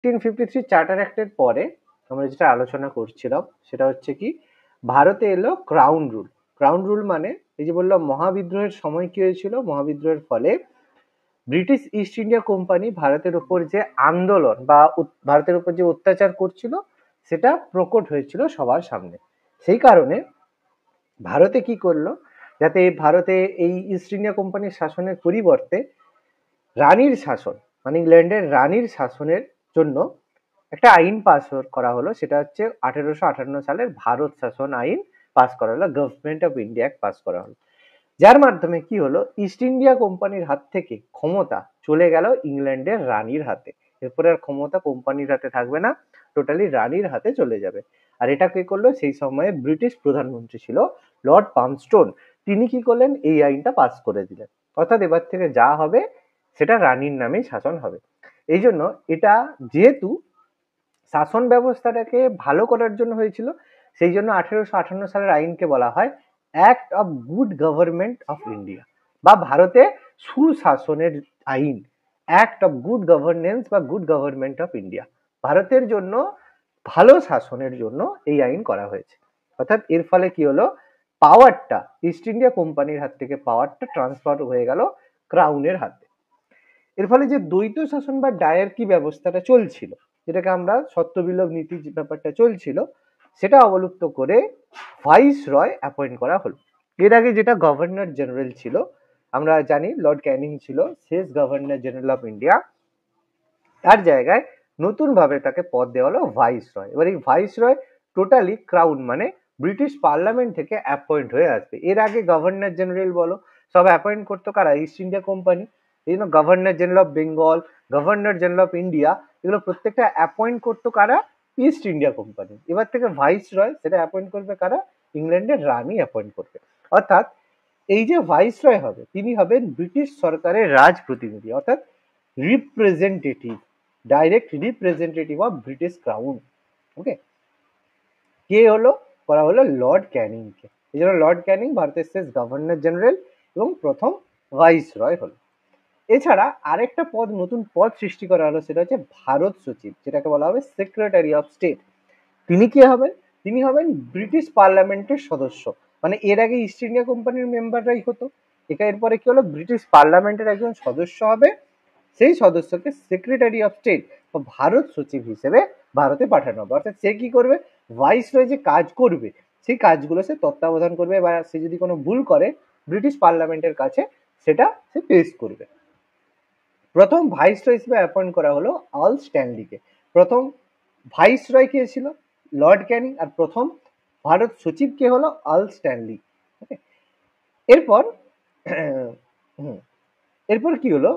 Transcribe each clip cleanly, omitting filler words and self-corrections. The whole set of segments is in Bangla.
1853 চার্টার অ্যাক্টের পরে আমরা যেটা আলোচনা করছিলাম সেটা হচ্ছে কি, ভারতে এলো ক্রাউন রুল। ক্রাউন রুল মানে এই যে বললাম মহাবিদ্রোহের সময় কি হয়েছিল, মহাবিদ্রোহের ফলে ব্রিটিশ ইস্ট ইন্ডিয়া কোম্পানি ভারতের উপর যে আন্দোলন বা ভারতের উপর যে অত্যাচার করছিল সেটা প্রকট হয়েছিল সবার সামনে। সেই কারণে ভারতে কি করলো, যাতে ভারতে এই ইস্ট ইন্ডিয়া কোম্পানির শাসনের পরিবর্তে রানীর শাসন মানে ইংল্যান্ডের রানীর শাসনের জন্য একটা আইন পাস করা হলো। সেটা হচ্ছে 1858 সালের ভারত শাসন আইন পাস করা হলো, গভর্নমেন্ট অফ ইন্ডিয়া পাস করা হলো, যার মাধ্যমে কি হলো, ইস্ট ইন্ডিয়া কোম্পানির হাত থেকে ক্ষমতা চলে গেল ইংল্যান্ডের রানীর হাতে। এরপরে আর ক্ষমতা কোম্পানির হাতে থাকবে না, টোটালি রানীর হাতে চলে যাবে। আর এটা কে করলো, সেই সময়ে ব্রিটিশ প্রধানমন্ত্রী ছিল লর্ড পামস্টোন। তিনি কি করলেন, এই আইনটা পাস করে দিলেন। অর্থাৎ এবার থেকে যা হবে সেটা রানীর নামেই শাসন হবে। এই জন্য এটা যেহেতু শাসন ব্যবস্থাটাকে ভালো করার জন্য হয়েছিল, সেই জন্য 1858 সালের আইনকে বলা হয় act of good government of India, বা ভারতে সুশাসনের আইন, অ্যাক্ট অফ গুড গভর্নেন্স বা গুড গভর্নমেন্ট অফ ইন্ডিয়া। ভারতের জন্য ভালো শাসনের জন্য এই আইন করা হয়েছে। অর্থাৎ এর ফলে কি হলো, পাওয়ারটা ইস্ট ইন্ডিয়া কোম্পানির হাত থেকে পাওয়ারটা ট্রান্সফার হয়ে গেল ক্রাউনের হাতে। এর ফলে যে দ্বৈত শাসন বা ডায়ার্কি ব্যবস্থাটা চলছিল, যেটাকে আমরা সত্যবিলোপ নীতি যে ব্যাপারটা চলছিল, সেটা অবলুপ্ত করে ভাইস রয় অ্যাপয়েন্ট করা হলো। এর আগে যেটা গভর্নর জেনারেল ছিল, আমরা জানি লর্ড ক্যানিং ছিল শেষ গভর্নর জেনারেল অফ ইন্ডিয়া, তার জায়গায় নতুন ভাবে তাকে পদ দেওয়া হলো ভাইস রয়। এবার এই ভাইস রয় টোটালি ক্রাউন মানে ব্রিটিশ পার্লামেন্ট থেকে অ্যাপয়েন্ট হয়ে আসবে। এর আগে গভর্নর জেনারেল বলো সব অ্যাপয়েন্ট করতো কারা, ইস্ট ইন্ডিয়া কোম্পানি। এই জন্য governor general of Bengal, governor general of India, এগুলো প্রত্যেকটা অ্যাপয়েন্ট করতো কারা, ইস্ট ইন্ডিয়া কোম্পানি। এবার থেকে ভাইস রয় সেটা অ্যাপয়েন্ট করবে কারা, ইংল্যান্ডের রানী অ্যাপয়েন্ট করবে। অর্থাৎ এই যে ভাইস রয় হবে, তিনি হবেন ব্রিটিশ সরকারের রাজ প্রতিনিধি, অর্থাৎ representative, direct representative of British crown. Okay, কে হলো, করা হলো লর্ড ক্যানিংকে। এই জন্য লর্ড ক্যানিং ভারতের শেষ গভর্নর জেনারেল এবং প্রথম ভাইস রয় হলো। এছাড়া আরেকটা পদ, নতুন পদ সৃষ্টি করা হলো, সেটা হচ্ছে ভারত সচিব, যেটাকে বলা হবে সেক্রেটারি অফ স্টেট। তিনি কে হবেন, তিনি হবেন ব্রিটিশ পার্লামেন্টের সদস্য। মানে এর আগে ইস্ট ইন্ডিয়া কোম্পানির মেম্বাররাই হতো, এরপরে কি হলো, ব্রিটিশ পার্লামেন্টের একজন সদস্য হবে, সেই সদস্যকে সেক্রেটারি অফ স্টেট বা ভারত সচিব হিসেবে ভারতে পাঠানো হবে। অর্থাৎ সে কি করবে, ভাইস রয় যে কাজ করবে সেই কাজগুলো সে তত্ত্বাবধান করবে, বা সে যদি কোনো ভুল করে ব্রিটিশ পার্লামেন্টের কাছে সেটা সে পেশ করবে। প্রথম ভাইস রয় হিসেবে অ্যাপয়েন্ট করা হলো আর্ল স্ট্যানলিকে। প্রথম ভাইস রয় কে ছিল, লর্ড ক্যানিং, আর প্রথম ভারত সচিব কে হলো আর্ল স্ট্যানলি। ওকে, এরপর এরপর কি হলো,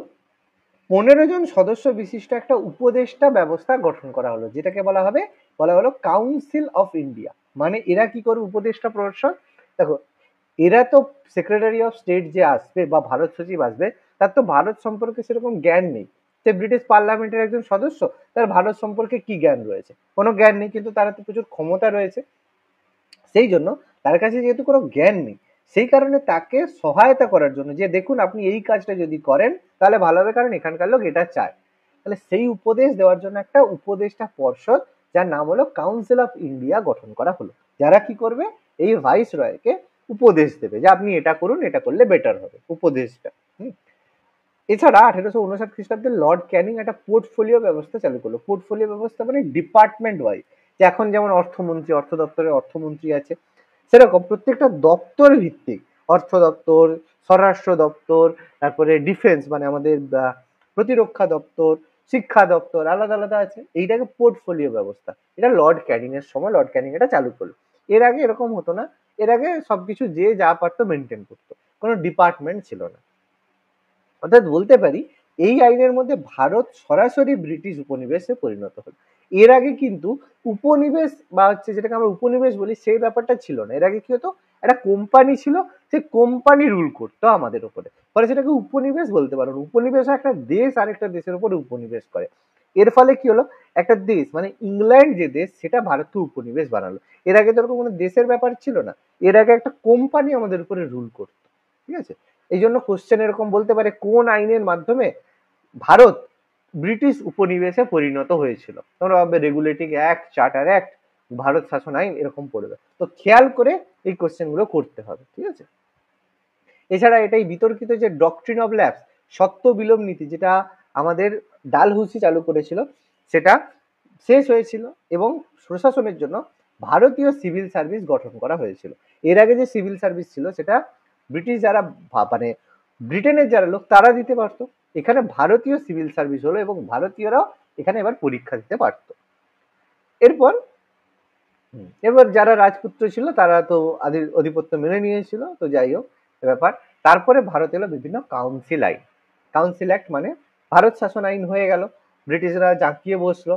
15 জন সদস্য বিশিষ্ট একটা উপদেষ্টা ব্যবস্থা গঠন করা হলো, যেটাকে বলা হলো কাউন্সিল অফ ইন্ডিয়া। মানে এরা কি করবে, উপদেষ্টা পরিষদ। দেখো, এরা তো সেক্রেটারি অফ স্টেট যে আসবে বা ভারত সচিব আসবে, তার তো ভারত সম্পর্কে সেরকম জ্ঞান নেই। সে ব্রিটিশ পার্লামেন্টের একজন সদস্য, তার ভারত সম্পর্কে কি জ্ঞান রয়েছে, কোনো জ্ঞান নেই, কিন্তু তার তো প্রচুর ক্ষমতা রয়েছে। সেই জন্য তার কাছে যেহেতু কোনো জ্ঞান নেই, সেই কারণে তাকে সহায়তা করার জন্য, যে দেখুন আপনি এই কাজটা যদি করেন তাহলে ভালো হবে, কারণ এখানকার লোক এটা চায়, তাহলে সেই উপদেশ দেওয়ার জন্য একটা উপদেষ্টা পর্ষদ, যার নাম হলো কাউন্সিল অফ ইন্ডিয়া, গঠন করা হলো। যারা কি করবে, এই ভাইস রয়কে উপদেশ দেবে যে আপনি এটা করুন, এটা করলে বেটার হবে, উপদেশটা। এছাড়া 1859 খ্রিস্টাব্দে লর্ড ক্যানিং একটা পোর্টফোলিও ব্যবস্থা চালু করলো। পোর্টফোলিও ব্যবস্থা মানে ডিপার্টমেন্ট ওয়াইজ, যে এখন যেমন অর্থমন্ত্রী, অর্থ দপ্তরের অর্থমন্ত্রী আছে, সেরকম প্রত্যেকটা দপ্তর ভিত্তিক, অর্থ দপ্তর, স্বরাষ্ট্র দপ্তর, তারপরে ডিফেন্স মানে আমাদের প্রতিরক্ষা দপ্তর, শিক্ষা দপ্তর আলাদা আলাদা আছে, এইটাকে পোর্টফোলিও ব্যবস্থা। এটা লর্ড ক্যানিং এর সময় লর্ড ক্যানিং এটা চালু করলো। এর আগে এরকম হতো না, এর আগে সবকিছু যে যা পারতো মেনটেন করতো, কোনো ডিপার্টমেন্ট ছিল না। অর্থাৎ বলতে পারি এই আইনের মধ্যে ভারত সরাসরি ব্রিটিশ উপনিবেশে পরিণত হল। এর আগে কিন্তু উপনিবেশ বা হচ্ছে যেটাকে আমরা উপনিবেশ বলি, সেই ব্যাপারটা ছিল না। এর আগে কি হতো, একটা কোম্পানি ছিল, সেই কোম্পানি রুল করতো আমাদের উপরে, ফলে সেটাকে উপনিবেশ বলতে পারো। উপনিবেশ একটা দেশ আরেকটা দেশের উপরে উপনিবেশ করে। এর ফলে কি হলো, একটা দেশ মানে ইংল্যান্ড যে দেশ, সেটা ভারতকে উপনিবেশ বানালো। এর আগে তো ওরকম কোনো দেশের ব্যাপার ছিল না, এর আগে একটা কোম্পানি আমাদের উপরে রুল করতো। ঠিক আছে, এই জন্য কোশ্চেন এরকম বলতে পারে, কোন আইনের মাধ্যমে ভারত ব্রিটিশ উপনিবেশে পরিণত হয়েছিল। তোমরা ভাববে regulating act, charter act, Bharat শাসন আইন এরকম পড়বে, তো খেয়াল করে এই কোশ্চেন গুলো করতে হবে, ঠিক আছে। এছাড়া এটাই বিতর্কিত যে ডকট্রিন অফ ল্যাপস, সত্য বিলোপ নীতি, যেটা আমাদের ডালহৌসি চালু করেছিল, সেটা শেষ হয়েছিল এবং প্রশাসনের জন্য ভারতীয় সিভিল সার্ভিস গঠন করা হয়েছিল। এর আগে যে সিভিল সার্ভিস ছিল সেটা ব্রিটিশ যারা মানে ব্রিটেনের যারা লোক তারা দিতে পারতো, এখানে ভারতীয় সিভিল সার্ভিস হলো এবং ভারতীয়রাও এখানে এবার পরীক্ষা দিতে পারতো। এরপর এবার যারা রাজপুত্র ছিল তারা তো আধিপত্য মেনে নিয়েছিল, তো যাই হোক ব্যাপার। তারপরে ভারত এলো বিভিন্ন কাউন্সিল আইন। কাউন্সিল অ্যাক্ট মানে ভারত শাসন আইন হয়ে গেল, ব্রিটিশরা জাঁকিয়ে বসলো।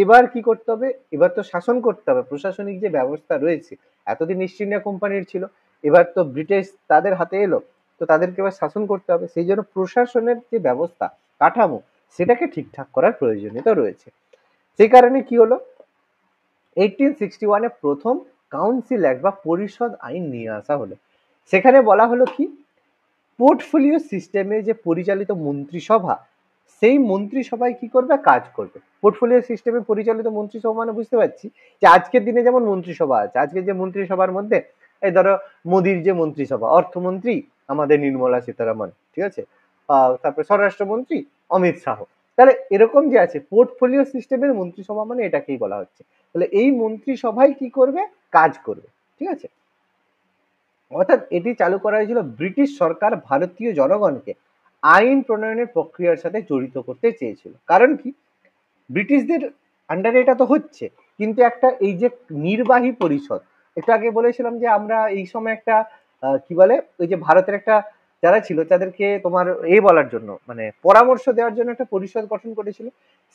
এবার কি করতে হবে, এবার তো শাসন করতে হবে, প্রশাসনিক যে ব্যবস্থা রয়েছে, এতদিন ইস্ট ইন্ডিয়া কোম্পানির ছিল, এবার তো ব্রিটিশ তাদের হাতে এলো, তো তাদেরকে এবার শাসন করতে হবে, সেই জন্য প্রশাসনের যে ব্যবস্থা কাঠামো সেটাকে ঠিকঠাক করার প্রয়োজনীয়তা রয়েছে। সেই কারণে কি হলো, 1861 প্রথম কাউন্সিল অ্যাক্ট বা পরিষদ আইন নিয়ে আসা হলো। সেখানে বলা হলো কি, পোর্টফোলিও সিস্টেমে যে পরিচালিত মন্ত্রিসভা, সেই মন্ত্রিসভায় কি করবে, কাজ করবে। পোর্টফোলিও সিস্টেমে পরিচালিত মন্ত্রিসভা মানে বুঝতে পারছি যে আজকের দিনে যেমন মন্ত্রিসভা আছে, আজকের যে মন্ত্রিসভার মধ্যে এই ধরো মোদির যে মন্ত্রিসভা, অর্থমন্ত্রী আমাদের নির্মলা সীতারামন, ঠিক আছে, তারপরে স্বরাষ্ট্রমন্ত্রী অমিত শাহ, তাহলে এরকম যে আছে পোর্টফোলিও সিস্টেমের মন্ত্রিসভা মানে এটাকেই বলা হচ্ছে। তাহলে এই মন্ত্রিসভায় কি করবে, কাজ করবে, ঠিক আছে। অর্থাৎ এটি চালু করা হয়েছিল ব্রিটিশ সরকার ভারতীয় জনগণকে আইন প্রণয়নের প্রক্রিয়ার সাথে জড়িত করতে চেয়েছিল। কারণ কি, ব্রিটিশদের আন্ডারে এটা তো হচ্ছে, কিন্তু একটা এই যে নির্বাহী পরিষদ, একটু আগে বলেছিলাম যে আমরা এই সময় একটা কি বলে, ওই যে ভারতের একটা যারা ছিল তাদেরকে তোমার বলার জন্য মানে পরামর্শ দেওয়ার জন্য একটা পরিষদ গঠন করেছিল,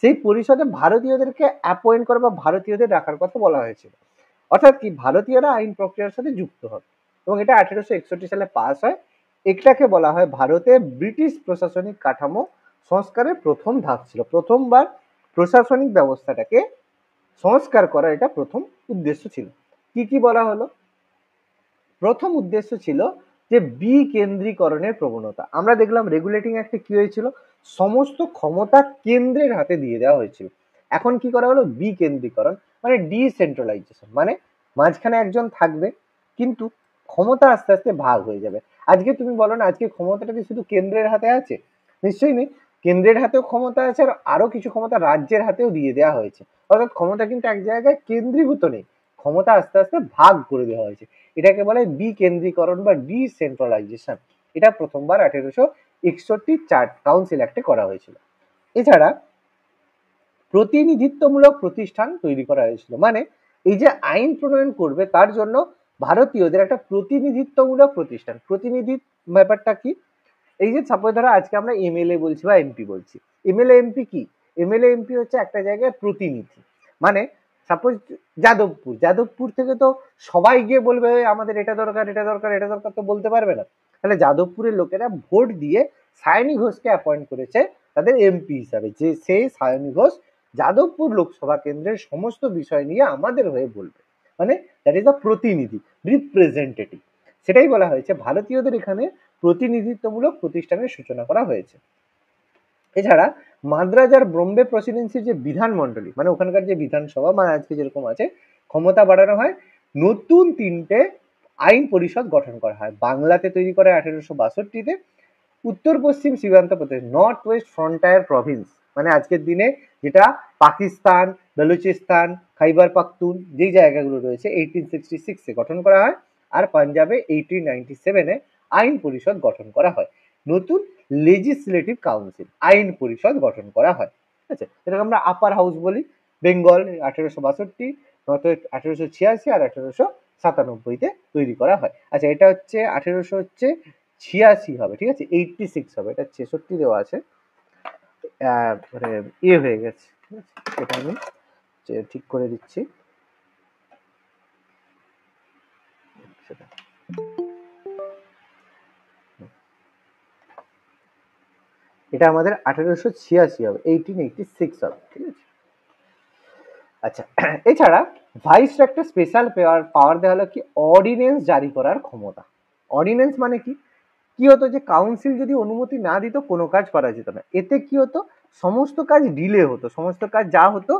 সেই পরিষদে ভারতীয়দেরকে অ্যাপয়েন্ট করা বা ভারতীয়দের রাখার কথা বলা হয়েছিল। অর্থাৎ কি, ভারতীয়রা আইন প্রক্রিয়ার সাথে যুক্ত হবে, এবং এটা 1861 সালে পাস হয়। এটাকে বলা হয় ভারতে ব্রিটিশ প্রশাসনিক কাঠামো সংস্কারের প্রথম ধাপ ছিল। প্রথমবার প্রশাসনিক ব্যবস্থাটাকে সংস্কার করা এটা প্রথম উদ্দেশ্য ছিল। কি কি বলা হলো, প্রথম উদ্দেশ্য ছিল যে বিকেন্দ্রীকরণের প্রবণতা। আমরা দেখলাম রেগুলেটিং অ্যাক্টে কি হয়েছিল, সমস্ত ক্ষমতা কেন্দ্রের হাতে দিয়ে দেওয়া হয়েছিল। এখন কি করা হলো, বিকেন্দ্রীকরণ মানে ডিসেন্ট্রালাইজেশন, মানে মাঝখানে একজন থাকবে কিন্তু ক্ষমতা আস্তে আস্তে ভাগ হয়ে যাবে। আজকে তুমি বলো না, আজকে ক্ষমতাটা কি শুধু কেন্দ্রের হাতে আছে? নিশ্চয়ই নেই, কেন্দ্রের হাতেও ক্ষমতা আছে আর আরো কিছু ক্ষমতা রাজ্যের হাতেও দিয়ে দেওয়া হয়েছে। অর্থাৎ ক্ষমতা কিন্তু এক জায়গায় কেন্দ্রীভূত নেই, ক্ষমতা আস্তে আস্তে ভাগ করে দেওয়া হয়েছে। এটাকে বলে বিকেন্দ্রীকরণ বা ডিসেন্ট্রালাইজেশন। এটা প্রথমবার 1861 কাউন্সিল অ্যাক্টে করা হয়েছিল। এছাড়া প্রতিনিধিত্বমূলক প্রতিষ্ঠান তৈরি করা হয়েছিল, মানে এই যে আইন প্রণয়ন করবে তার জন্য ভারতীয়দের একটা প্রতিনিধিত্বমূলক প্রতিষ্ঠান। প্রতিনিধি ব্যাপারটা কি, এই যে সাপোজ ধরো আজকে আমরা এমএলএ বলছি বা এমপি বলছি, এমএলএ এমপি কি, এমএলএ এমপি হচ্ছে একটা জায়গায় প্রতিনিধি। মানে সাপোজ যাদবপুর থেকে তো সবাই গিয়ে বলবে আমাদের এটা দরকার এটা দরকার এটা দরকার, তো বলতে পারবে না। তাহলে যাদবপুরের লোকেরা ভোট দিয়ে সায়নী ঘোষকে অ্যাপয়েন্ট করেছে তাদের এমপি হিসাবে, যে সেই সায়নী ঘোষ যাদবপুর লোকসভা কেন্দ্রের সমস্ত বিষয় নিয়ে আমাদের হয়ে বলবে, মানে দ্যাট ইজ দ্য প্রতিনিধি, রিপ্রেজেন্টেটিভ। সেটাই বলা হয়েছে ভারতীয়দের এখানে প্রতিনিধিত্বমূলক প্রতিষ্ঠানের সূচনা করা হয়েছে। এছাড়া মাদ্রাজ আর বোম্বে প্রেসিডেন্সির যে বিধানমণ্ডলী, মানে ওখানকার যে বিধানসভা, মানে আজকে যেরকম আছে, ক্ষমতা বাড়ানো হয়, নতুন 3টে আইন পরিষদ গঠন করা হয়। বাংলাতে তৈরি করে 1862-তে, উত্তর পশ্চিম সীমান্ত প্রদেশ নর্থ ওয়েস্ট ফ্রন্টায়ার প্রভিন্স, মানে আজকের দিনে যেটা পাকিস্তান, বেলুচিস্তান, খাইবার পাখতুন যেই জায়গাগুলো রয়েছে 1866-এ গঠন করা হয়। আর পাঞ্জাবে 1897-এ আইন পরিষদ গঠন করা হয়। নতুন লেজিসলেটিভ কাউন্সিল, আইন পরিষদ গঠন করা হয়, ঠিক আছে। এটাকে আমরা আপার হাউস বলি। বেঙ্গল 1862, নর্থ ওয়েস্ট 1886 আর 1897-তে তৈরি করা হয়। আচ্ছা, এটা হচ্ছে 1886 হবে, ঠিক আছে, 86 হবে, এটা 66 দেওয়া আছে, মানে হয়ে গেছে, ঠিক আছে, এটা আমি ঠিক করে দিচ্ছি। সেটা এটা আমাদের 1886 হবে, 1886 হবে, ঠিক আছে। আচ্ছা, এছাড়া ভাইস একটা স্পেশাল পাওয়ার দেওয়া হলো কি, অর্ডিন্যান্স জারি করার ক্ষমতা। অর্ডিন্যান্স মানে কি, কি হতো যে কাউন্সিল যদি অনুমতি না দিত কোনো কাজ করা যেত না। এতে কি হতো, সমস্ত কাজ ডিলে হতো, সমস্ত কাজ যা হতো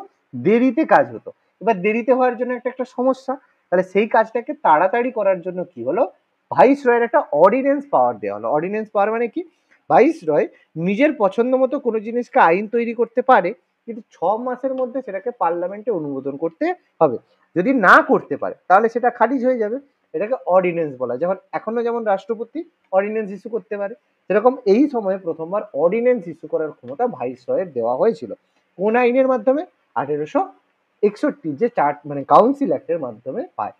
দেরিতে কাজ হতো। এবার দেরিতে হওয়ার জন্য একটা সমস্যা, তাহলে সেই কাজটাকে তাড়াতাড়ি করার জন্য কি হলো, ভাইস রয়ের একটা অর্ডিন্যান্স পাওয়ার দেওয়া হলো। অর্ডিন্যান্স পাওয়ার মানে কি, ভাইস রয় নিজের পছন্দ মতো কোনো জিনিসকে আইন তৈরি করতে পারে, কিন্তু 6 মাসের মধ্যে সেটাকে পার্লামেন্টে অনুমোদন করতে হবে। যদি না করতে পারে তাহলে সেটা খারিজ হয়ে যাবে। এটাকে অর্ডিন্যান্স বলা হয়। যেমন এখনো যেমন রাষ্ট্রপতি অর্ডিন্যান্স ইস্যু করতে পারে, সেরকম এই সময়ে প্রথমবার অর্ডিন্যান্স ইস্যু করার ক্ষমতা ভাইসরয়ের দেওয়া হয়েছিল। কোন আইনের মাধ্যমে? 1861 যে মানে কাউন্সিল অ্যাক্টের মাধ্যমে পায়।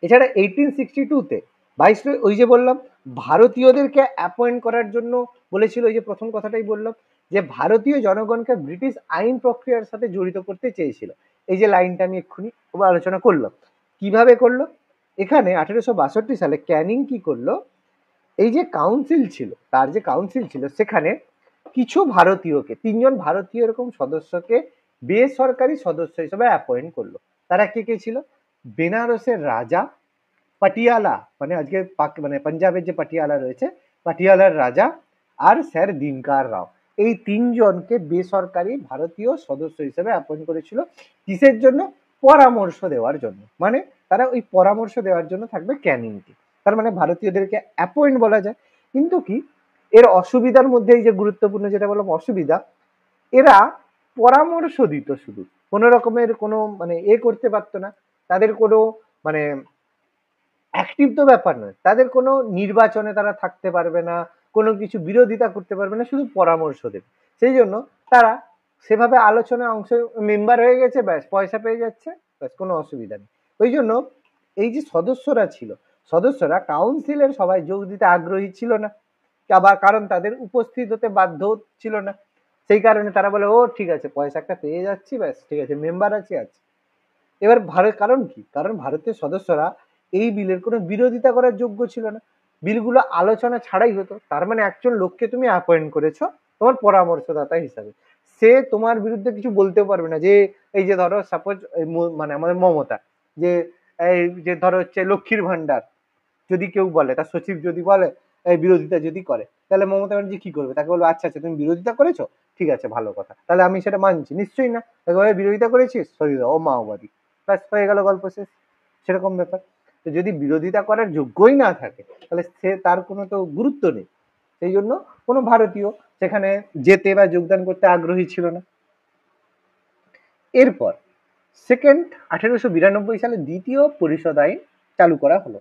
এছাড়া 1862-তে ভাইসরয়, ওই যে বললাম ভারতীয়দেরকে অ্যাপয়েন্ট করার জন্য বলেছিল, ওই যে প্রথম কথাটাই বললাম যে ভারতীয় জনগণকে ব্রিটিশ আইন প্রক্রিয়ার সাথে জড়িত করতে চেয়েছিল। এই যে লাইনটা আমি এক্ষুনি আলোচনা করলাম, কিভাবে করলো। এখানে 1862 সালে ক্যানিং কি করলো, এই যে কাউন্সিল ছিল, তার যে কাউন্সিল ছিল সেখানে কিছু ভারতীয়কে, 3জন ভারতীয় এরকম সদস্যকে বেসরকারি সদস্য হিসেবে অ্যাপয়েন্ট করলো। তারা কে কে ছিল? বেনারসের রাজা, পাটিয়ালা মানে আজকে মানে পাঞ্জাবের যে পাটিয়ালা রয়েছে, পাটিয়ালার রাজা, আর স্যার দিনকার রাও। এই 3জনকে বেসরকারি ভারতীয় সদস্য হিসেবে অ্যাপয়েন্ট করেছিল। কিসের জন্য? পরামর্শ দেওয়ার জন্য। মানে তারা ওই পরামর্শ দেওয়ার জন্য থাকবে ক্যানিংকে। তার মানে ভারতীয়দেরকে অ্যাপয়েন্ট বলা যায়। কিন্তু কি এর অসুবিধার মধ্যে, এই যে গুরুত্বপূর্ণ যেটা বললাম অসুবিধা, এরা পরামর্শ দিত শুধু, কোনো রকমের কোনো মানে করতে পারতো না। তাদের কোনো মানে অ্যাক্টিভ তো ব্যাপার নয়, তাদের কোনো নির্বাচনে তারা থাকতে পারবে না, কোনো কিছু বিরোধিতা করতে পারবে না, শুধু পরামর্শ দেবে। সেই জন্য তারা সেভাবে আলোচনায় মেম্বার হয়ে গেছে, ব্যাস পয়সা পেয়ে যাচ্ছে, ব্যাস কোনো অসুবিধা নেই। ওই জন্য এই যে সদস্যরা ছিল, সদস্যরা কাউন্সিলের সবাই যোগ দিতে আগ্রহী ছিল না, আবার কারণ তাদের উপস্থিত হতে বাধ্য ছিল না। সেই কারণে তারা বলে, ও ঠিক আছে পয়সা একটা পেয়ে যাচ্ছি, ব্যাস ঠিক আছে মেম্বার আছে। এবার কারণ কি, কারণ ভারতের সদস্যরা এই বিলের কোনো বিরোধিতা করার যোগ্য ছিল না, বিলগুলো আলোচনা ছাড়াই হতো। তার মানে একজন লোককে তুমি অ্যাপয়েন্ট করেছো তোমার পরামর্শদাতা হিসাবে, সে তোমার বিরুদ্ধে কিছু বলতেও পারবে না। যে এই যে ধরো সাপোজ মানে আমাদের মমতা, যে এই যে ধরো হচ্ছে লক্ষ্মীর ভান্ডার যদি কেউ বলে, তার সচিব যদি বলে, এই বিরোধিতা যদি করে, তাহলে মমতা ব্যানার্জি কি করবে? তাকে বলবে আচ্ছা আচ্ছা তুমি বিরোধিতা করেছো, ঠিক আছে ভালো কথা, তাহলে আমি সেটা মানছি। নিশ্চয়ই না, তাকে বলে বিরোধিতা করেছিস, সরিয়ে দাও, ও মাওবাদী, ব্যাস হয়ে গেল গল্প শেষ। সেরকম ব্যাপার। তো যদি বিরোধিতা করার যোগ্যই না থাকে তাহলে সে তার কোনো তো গুরুত্ব নেই। সেই জন্য কোনো ভারতীয় সেখানে যেতে বা যোগদান করতে আগ্রহী ছিল না। এরপর 1892 সালে দ্বিতীয় পরিষদ আইন চালু করা হলো।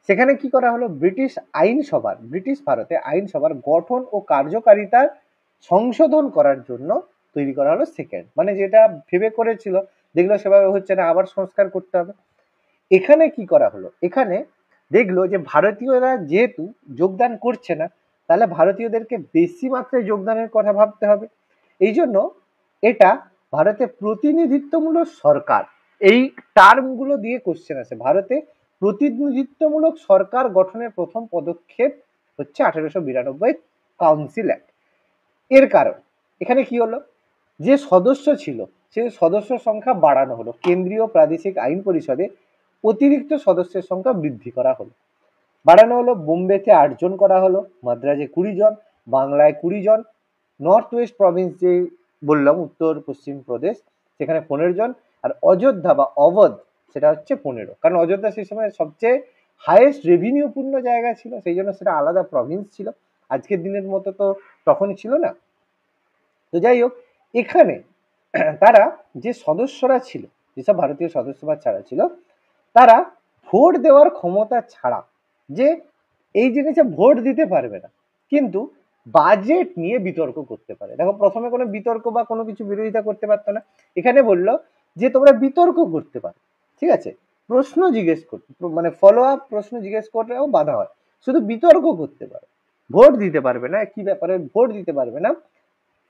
সেখানে কি করা হলো, ব্রিটিশ আইনসভার, ব্রিটিশ ভারতে আইনসভার গঠন ও কার্যকারিতার সংশোধন করার জন্য তৈরি করা হলো সেকেন্ড, মানে যেটা ভেবে করেছিল দেখলো সেভাবে হচ্ছে না, আবার সংস্কার করতে হবে। এখানে কি করা হলো, এখানে দেখলো যে ভারতীয়রা যেহেতু যোগদান করছে না, তাহলে ভারতীয়দেরকে বেশি মাত্রায় যোগদানের কথা ভাবতে হবে। এই জন্য এটা ভারতে প্রতিনিধিত্বমূলক সরকার, এই টার্মগুলো দিয়ে কোশ্চেন আছে। ভারতে প্রতিনিধিত্বমূলক সরকার গঠনের প্রথম পদক্ষেপ হচ্ছে 1892 কাউন্সিল অ্যাক্ট। এর কারণ এখানে কি হলো, যে সদস্য ছিল সে সদস্য সংখ্যা বাড়ানো হলো, কেন্দ্রীয় প্রাদেশিক আইন পরিষদে অতিরিক্ত সদস্যের সংখ্যা বৃদ্ধি করা হলো, বাড়ানো হলো। বোম্বেতে 8 জন করা হলো, মাদ্রাজে 20 জন, বাংলায় 20 জন, নর্থ ওয়েস্ট প্রভিন্স যে বললাম উত্তর পশ্চিম প্রদেশ সেখানে 15 জন, আর অযোধ্যা বা অবধ সেটা হচ্ছে 15, কারণ অযোধ্যা সেই সময় সবচেয়ে হাইয়েস্ট রেভিনিউ পূর্ণ জায়গা ছিল, সেই জন্য সেটা আলাদা প্রভিন্স ছিল, আজকের দিনের মতো তো তখন ছিল না। তো যাই হোক, এখানে তারা যে সদস্যরা ছিল, যেসব ভারতীয় সদস্য বা ছাড়া ছিল, তারা ভোট দেওয়ার ক্ষমতা ছাড়া, যে এই জিনিসে ভোট দিতে পারবে না, কিন্তু বাজেট নিয়ে বিতর্ক করতে পারে। দেখো প্রথমে কোনো বিতর্ক বা কোনো কিছু বিরোধিতা করতে পারতো না, এখানে বললো যে তোমরা বিতর্ক করতে পারো, ঠিক আছে, প্রশ্ন জিজ্ঞেস করতে, মানে ফলো আপ প্রশ্ন জিজ্ঞেস করলেও বাধা হয়, শুধু বিতর্ক করতে পারো, ভোট দিতে পারবে না, কি ব্যাপারে ভোট দিতে পারবে না,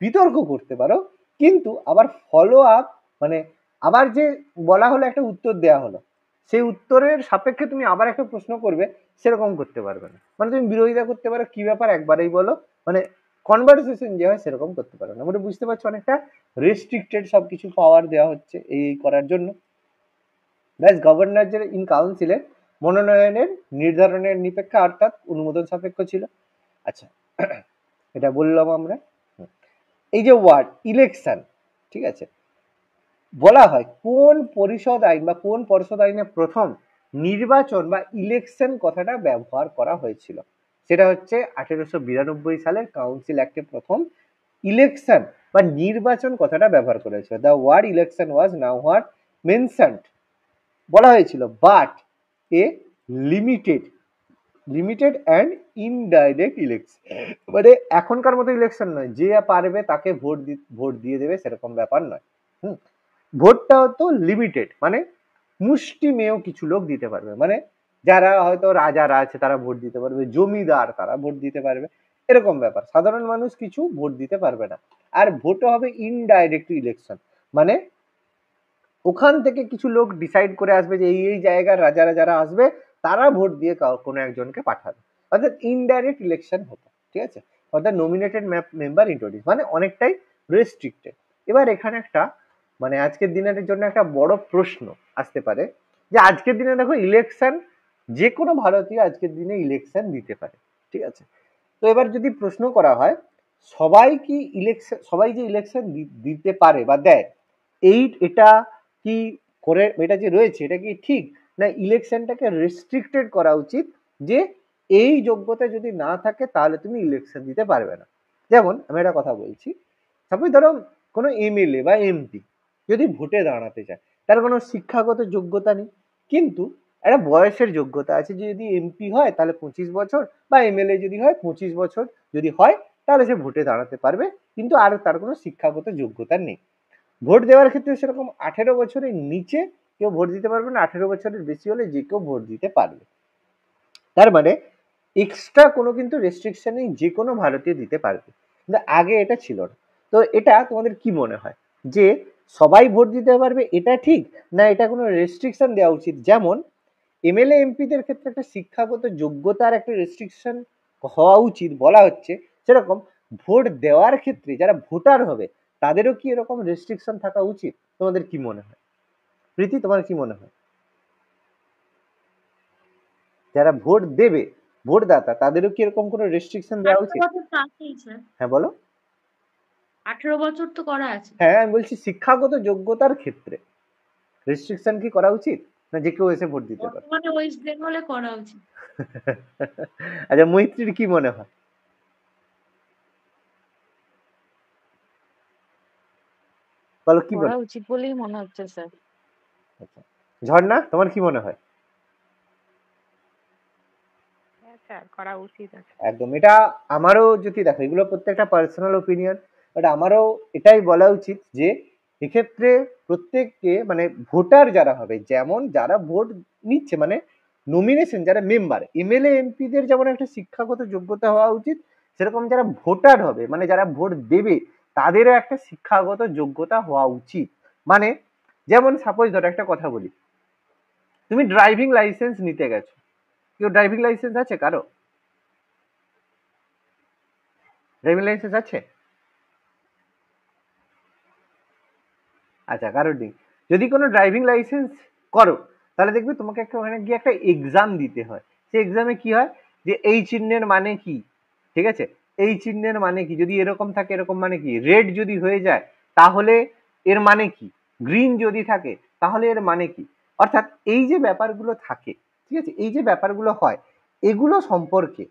বিতর্ক করতে পারো, কিন্তু আবার ফলো আপ মানে আবার যে বলা হলো একটা উত্তর দেওয়া হলো, সেই উত্তরের সাপেক্ষে তুমি আবার একটা প্রশ্ন করবে, সেরকম করতে পারবে না। মানে তুমি বিরোধিতা করতে পারো, কি ব্যাপার একবারেই বলো, মানে কনভারসেশন যে হয় সেরকম করতে পারো না। মানে বুঝতে পারছো, অনেকটা রেস্ট্রিক্টেড সবকিছু পাওয়ার দেওয়া হচ্ছে এই করার জন্য। ব্যাস গভর্নর যে ইন কাউন্সিলের মনোনয়নের নির্ধারণের নিরপেক্ষ অর্থাৎ অনুমোদন সাপেক্ষ ছিল। আচ্ছা এটা বললাম আমরা। এই যে ওয়ার্ড ইলেকশন, ঠিক আছে, বলা হয় কোন পরিষদ আইন বা কোন পরিষদ আইনে প্রথম নির্বাচন বা ইলেকশন কথাটা ব্যবহার করা হয়েছিল? সেটা হচ্ছে 1892 সালের কাউন্সিল অ্যাক্টে প্রথম ইলেকশন বা নির্বাচন কথাটা ব্যবহার করেছিল। The word election was now what mentioned, বলা হয়েছিল but a limited limited and indirect election, মানে এখনকার মতো ইলেকশন নয় যে পারবে তাকে ভোট দিয়ে দেবে, সেরকম ব্যাপার নয়। হুম, ভোটটা হতো লিমিটেড, মানে মুষ্টিমেয় কিছু লোক দিতে পারবে, মানে যারা হয়তো রাজারা আছে তারা ভোট দিতে পারবে, জমিদার তারা ভোট দিতে পারবে, এরকম ব্যাপার। সাধারণ মানুষ কিছু ভোট দিতে পারবে না। আর ভোটও হবে ইনডাইরেক্ট ইলেকশন, মানে ওখান থেকে কিছু লোক ডিসাইড করে আসবে যে এই জায়গার রাজারা যারা আসবে তারা ভোট দিয়ে কোনো একজনকে পাঠাবে, অর্থাৎ ইনডাইরেক্ট ইলেকশন হতো, ঠিক আছে, অর্থাৎ নমিনেটেড মেম্বার ইন্ট্রোডিউস, মানে অনেকটাই রেস্ট্রিক্টেড। এবার এখানে একটা মানে আজকের দিনের জন্য একটা বড় প্রশ্ন আসতে পারে যে আজকের দিনে দেখো ইলেকশন যে কোনো ভারতীয় আজকের দিনে ইলেকশন দিতে পারে, ঠিক আছে। তো এবার যদি প্রশ্ন করা হয় সবাই যে ইলেকশন দিতে পারে বা দেয়, এটা কি করে, এটা যে রয়েছে এটা কি ঠিক, না ইলেকশনটাকে রেস্ট্রিক্টেড করা উচিত যে এই যোগ্যতা যদি না থাকে তাহলে তুমি ইলেকশন দিতে পারবে না? যেমন আমি একটা কথা বলছি, সাপোজ ধরো কোনো এমএলএ বা এমপি যদি ভোটে দাঁড়াতে চায়, তার কোনো শিক্ষাগত যোগ্যতা নেই, কিন্তু একটা বয়সের যোগ্যতা আছে, যে যদি এমপি হয় তাহলে 25 বছর, বা এমএলএ যদি হয় 25 বছর যদি হয় তাহলে সে ভোটে দাঁড়াতে পারবে, কিন্তু আর তার কোনো শিক্ষাগত যোগ্যতা নেই। ভোট দেওয়ার ক্ষেত্রে সেরকম 18 বছরের নিচে কেউ ভোট দিতে পারবে না, 18 বছরের বেশি হলে যে কেউ ভোট দিতে পারবে। তার মানে এক্সট্রা কোনো কিন্তু রেস্ট্রিকশন নেই, যে কোনো ভারতীয় দিতে পারবে, কিন্তু আগে এটা ছিল না। তো এটা তোমাদের কি মনে হয় যে সবাই ভোট দিতে পারবে এটা ঠিক, না এটা কোনো রেস্ট্রিকশন দেওয়া উচিত? যেমন এমএলএ এমপিদের ক্ষেত্রে একটা শিক্ষাগত যোগ্যতার একটা রেস্ট্রিকশন হওয়া উচিত বলা হচ্ছে, সেরকম ভোট দেওয়ার ক্ষেত্রে যারা ভোটার হবে তাদেরও কি এরকম রেস্ট্রিকশন থাকা উচিত? তোমাদের কি মনে হয়? প্রীতি, তোমার কি মনে হয়? যারা ভোট দেবে, ভোটদাতা, তাদেরও কি এরকম কোনো রেস্ট্রিকশন দেওয়া 18 উচিত? বছর তো আছেই স্যার। হ্যাঁ বলো। 18 বছর তো করা আছে। হ্যাঁ আমি বলছি শিক্ষাগত যোগ্যতার ক্ষেত্রে রেস্ট্রিকশন কি করা উচিত, না যে কেউ এসে ভোট দিতে পারে? বর্তমানে ওয়েস্ট বেঙ্গলে করা উচিত। আচ্ছা মৈত্রীর কি মনে হয়, বলো কি করা বলো। উচিত বলেই মনে হচ্ছে স্যার। আচ্ছা, ঝর্ণা তোমার কি মনে হয়? হ্যাঁ স্যার, করা উচিত আছে। একদম, এটা আমারও, যদি দেখো এগুলো প্রত্যেকটা পার্সোনাল ওপিনিয়ন, বাট আমারও এটাই বলা উচিত যে এক্ষেত্রে প্রত্যেককে মানে ভোটার যারা হবে, যেমন যারা ভোট নিচ্ছে মানে নমিনেশন যারা মেম্বার এমএলএ এমপিদের যেমন একটা শিক্ষাগত যোগ্যতা হওয়া উচিত, সেরকম যারা ভোটার হবে মানে যারা ভোট দেবে তাদেরও একটা শিক্ষাগত যোগ্যতা হওয়া উচিত। মানে যেমন সাপোজ ধরো একটা কথা বলি, তুমি ড্রাইভিং লাইসেন্স নিতে গেছো, কেউ ড্রাইভিং লাইসেন্স আছে কারো? ড্রাইভিং লাইসেন্স আছে? আচ্ছা, কারোর নেই। যদি কোনো ড্রাইভিং লাইসেন্স করো তাহলে দেখবে তোমাকে একটা ওখানে গিয়ে একটা এক্সাম দিতে হয়। সেই এক্সামে কি হয় যে এই চিহ্নের মানে কি, ঠিক আছে, এই চিহ্নের মানে কি, যদি এরকম থাকে এরকম মানে কি, রেড যদি হয়ে যায় তাহলে এর মানে কি, গ্রিন যদি থাকে তাহলে এর মানে কি, অর্থাৎ এই যে ব্যাপারগুলো থাকে, ঠিক আছে, এই যে ব্যাপারগুলো হয় এগুলো সম্পর্কে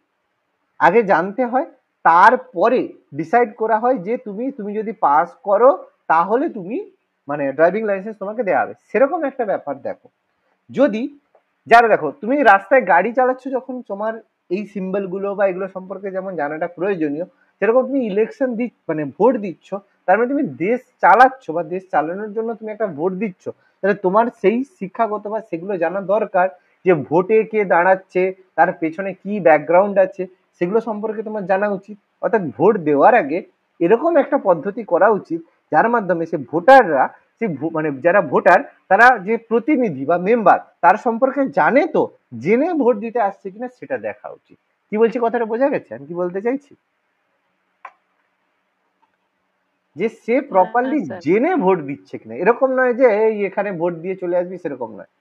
আগে জানতে হয়, তারপরে ডিসাইড করা হয় যে তুমি যদি পাস করো তাহলে তুমি মানে ড্রাইভিং লাইসেন্স তোমাকে দেওয়া হবে, সেরকম একটা ব্যাপার। দেখো যদি যারা, দেখো তুমি রাস্তায় গাড়ি চালাচ্ছ যখন তোমার এই সিম্বল গুলো বা এগুলো সম্পর্কে যেমন জানাটা প্রয়োজনীয়, সেরকম তুমি ইলেকশন মানে ভোট দিচ্ছ, তার মানে তুমি দেশ চালাচ্ছ বা দেশ চালানোর জন্য তুমি একটা ভোট দিচ্ছ, তাহলে তোমার সেই শিক্ষাগত বা সেগুলো জানা দরকার যে ভোটে কে দাঁড়াচ্ছে, তার পেছনে কি ব্যাকগ্রাউন্ড আছে, সেগুলো সম্পর্কে তোমার জানা উচিত। অর্থাৎ ভোট দেওয়ার আগে এরকম একটা পদ্ধতি করা উচিত যার মাধ্যমে সে ভোটাররা, সে মানে যারা ভোটার তারা যে প্রতিনিধি বা মেম্বার তার সম্পর্কে জানে, তো জেনে ভোট দিতে আসছে কিনা সেটা দেখা উচিত। কি বলছি, কথাটা বোঝা গেছে আমি কি বলতে চাইছি? যে সে প্রপারলি স্যার। জেনে ভোট দিচ্ছে কিনা, এরকম নয় যে এই এখানে ভোট দিয়ে চলে আসবি, সেরকম নয়,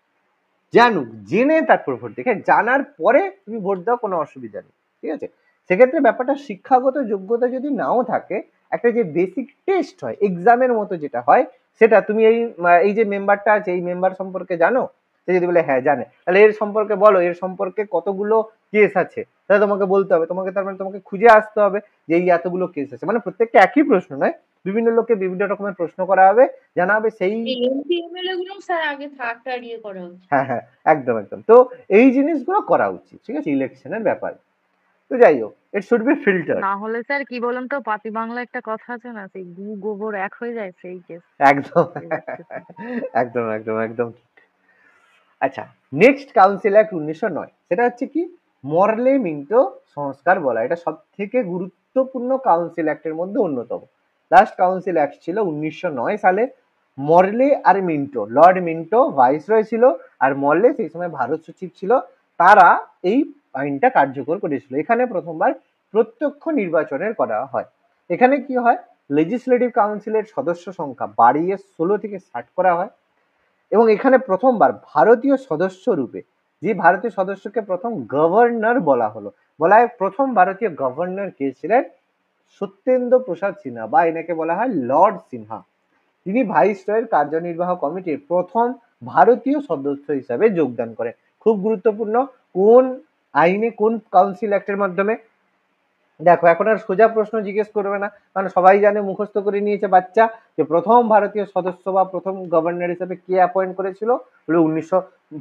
জানুক, জেনে তারপর ভোট দেখে, জানার পরে তুমি ভোট দাও, কোনো অসুবিধা নেই, ঠিক আছে। সেক্ষেত্রে ব্যাপারটা শিক্ষাগত যোগ্যতা যদি নাও থাকে একটা যে বেসিক টেস্ট হয় এক্সামের মতো যেটা হয়, সেটা তুমি এই যে মেম্বারটা আছে এই মেম্বার সম্পর্কে জানো, সে যদি বলে হ্যাঁ জানে, তাহলে এর সম্পর্কে বলো, এর সম্পর্কে কতগুলো কেস আছে, তাহলে তোমাকে বলতে হবে, তোমাকে তার মানে তোমাকে খুঁজে আসতে হবে যে এই এতগুলো কেস আছে, মানে প্রত্যেকটা একই প্রশ্ন নয়, বিভিন্ন লোককে বিভিন্ন রকমের প্রশ্ন করা হবে, জানা হবে সেই। এই এমপি এমএলএ গুলো স্যার আগে থার্ড ইয়ে করা উচিত। হ্যাঁ হ্যাঁ, একদম একদম। তো এই জিনিসগুলো করা উচিত, ঠিক আছে, ইলেকশনের ব্যাপারে। তো যাই হোক, ইট শুড বি ফিল্টার। না হলে স্যার কি বলুন তো, পাতি বাংলা একটা কথা আছে না, সেই গু গোবর এক হয়ে যায়, সেই কেস একদম একদম একদম একদম ঠিক। আচ্ছা, নেক্সট কাউন্সিল অ্যাক্ট 1909, সেটা হচ্ছে কি মরলে মিন্টো সংস্কার বলা, এটা সব থেকে গুরুত্বপূর্ণ কাউন্সিল অ্যাক্টের মধ্যে অন্যতম। লাস্ট কাউন্সিল অ্যাক্ট ছিল 1909 সালে। মরলে আর মিন্টো, লর্ড মিন্টো ভাইসরয় ছিল, আর মরলে সেই সময় ভারত সচিব ছিল, তারা এই আইনটা কার্যকর করেছিল। এখানে প্রথমবার প্রত্যক্ষ নির্বাচনের করা হয়। এখানে কি হয়, লেজিসলেটিভ কাউন্সিলের সদস্য সংখ্যা বাড়িয়ে 16 থেকে 60 করা হয়, এবং এখানে প্রথমবার ভারতীয় সদস্য রূপে, যে ভারতীয় সদস্যকে প্রথম গভর্নর বলা হলো, বলা হয় প্রথম ভারতীয় গভর্নর কে ছিলেন, সত্যেন্দ্র প্রসাদ সিনহা, বা এনাকে বলা হয় লর্ড সিনহা। তিনি ভাইসরয়ের কার্যনির্বাহ কমিটির প্রথম ভারতীয় সদস্য হিসাবে যোগদান করেন। খুব গুরুত্বপূর্ণ, কোন আইনে, কোন কাউন্সিল অ্যাক্টের মাধ্যমে। দেখো, এখন আর সোজা প্রশ্ন জিজ্ঞেস করবে না, কারণ সবাই জানে, মুখস্থ করে নিয়েছে বাচ্চা, যে প্রথম ভারতীয় সদস্য বা প্রথম গভর্নর হিসেবে কে অ্যাপয়েন্ট করেছিল, বলে 1900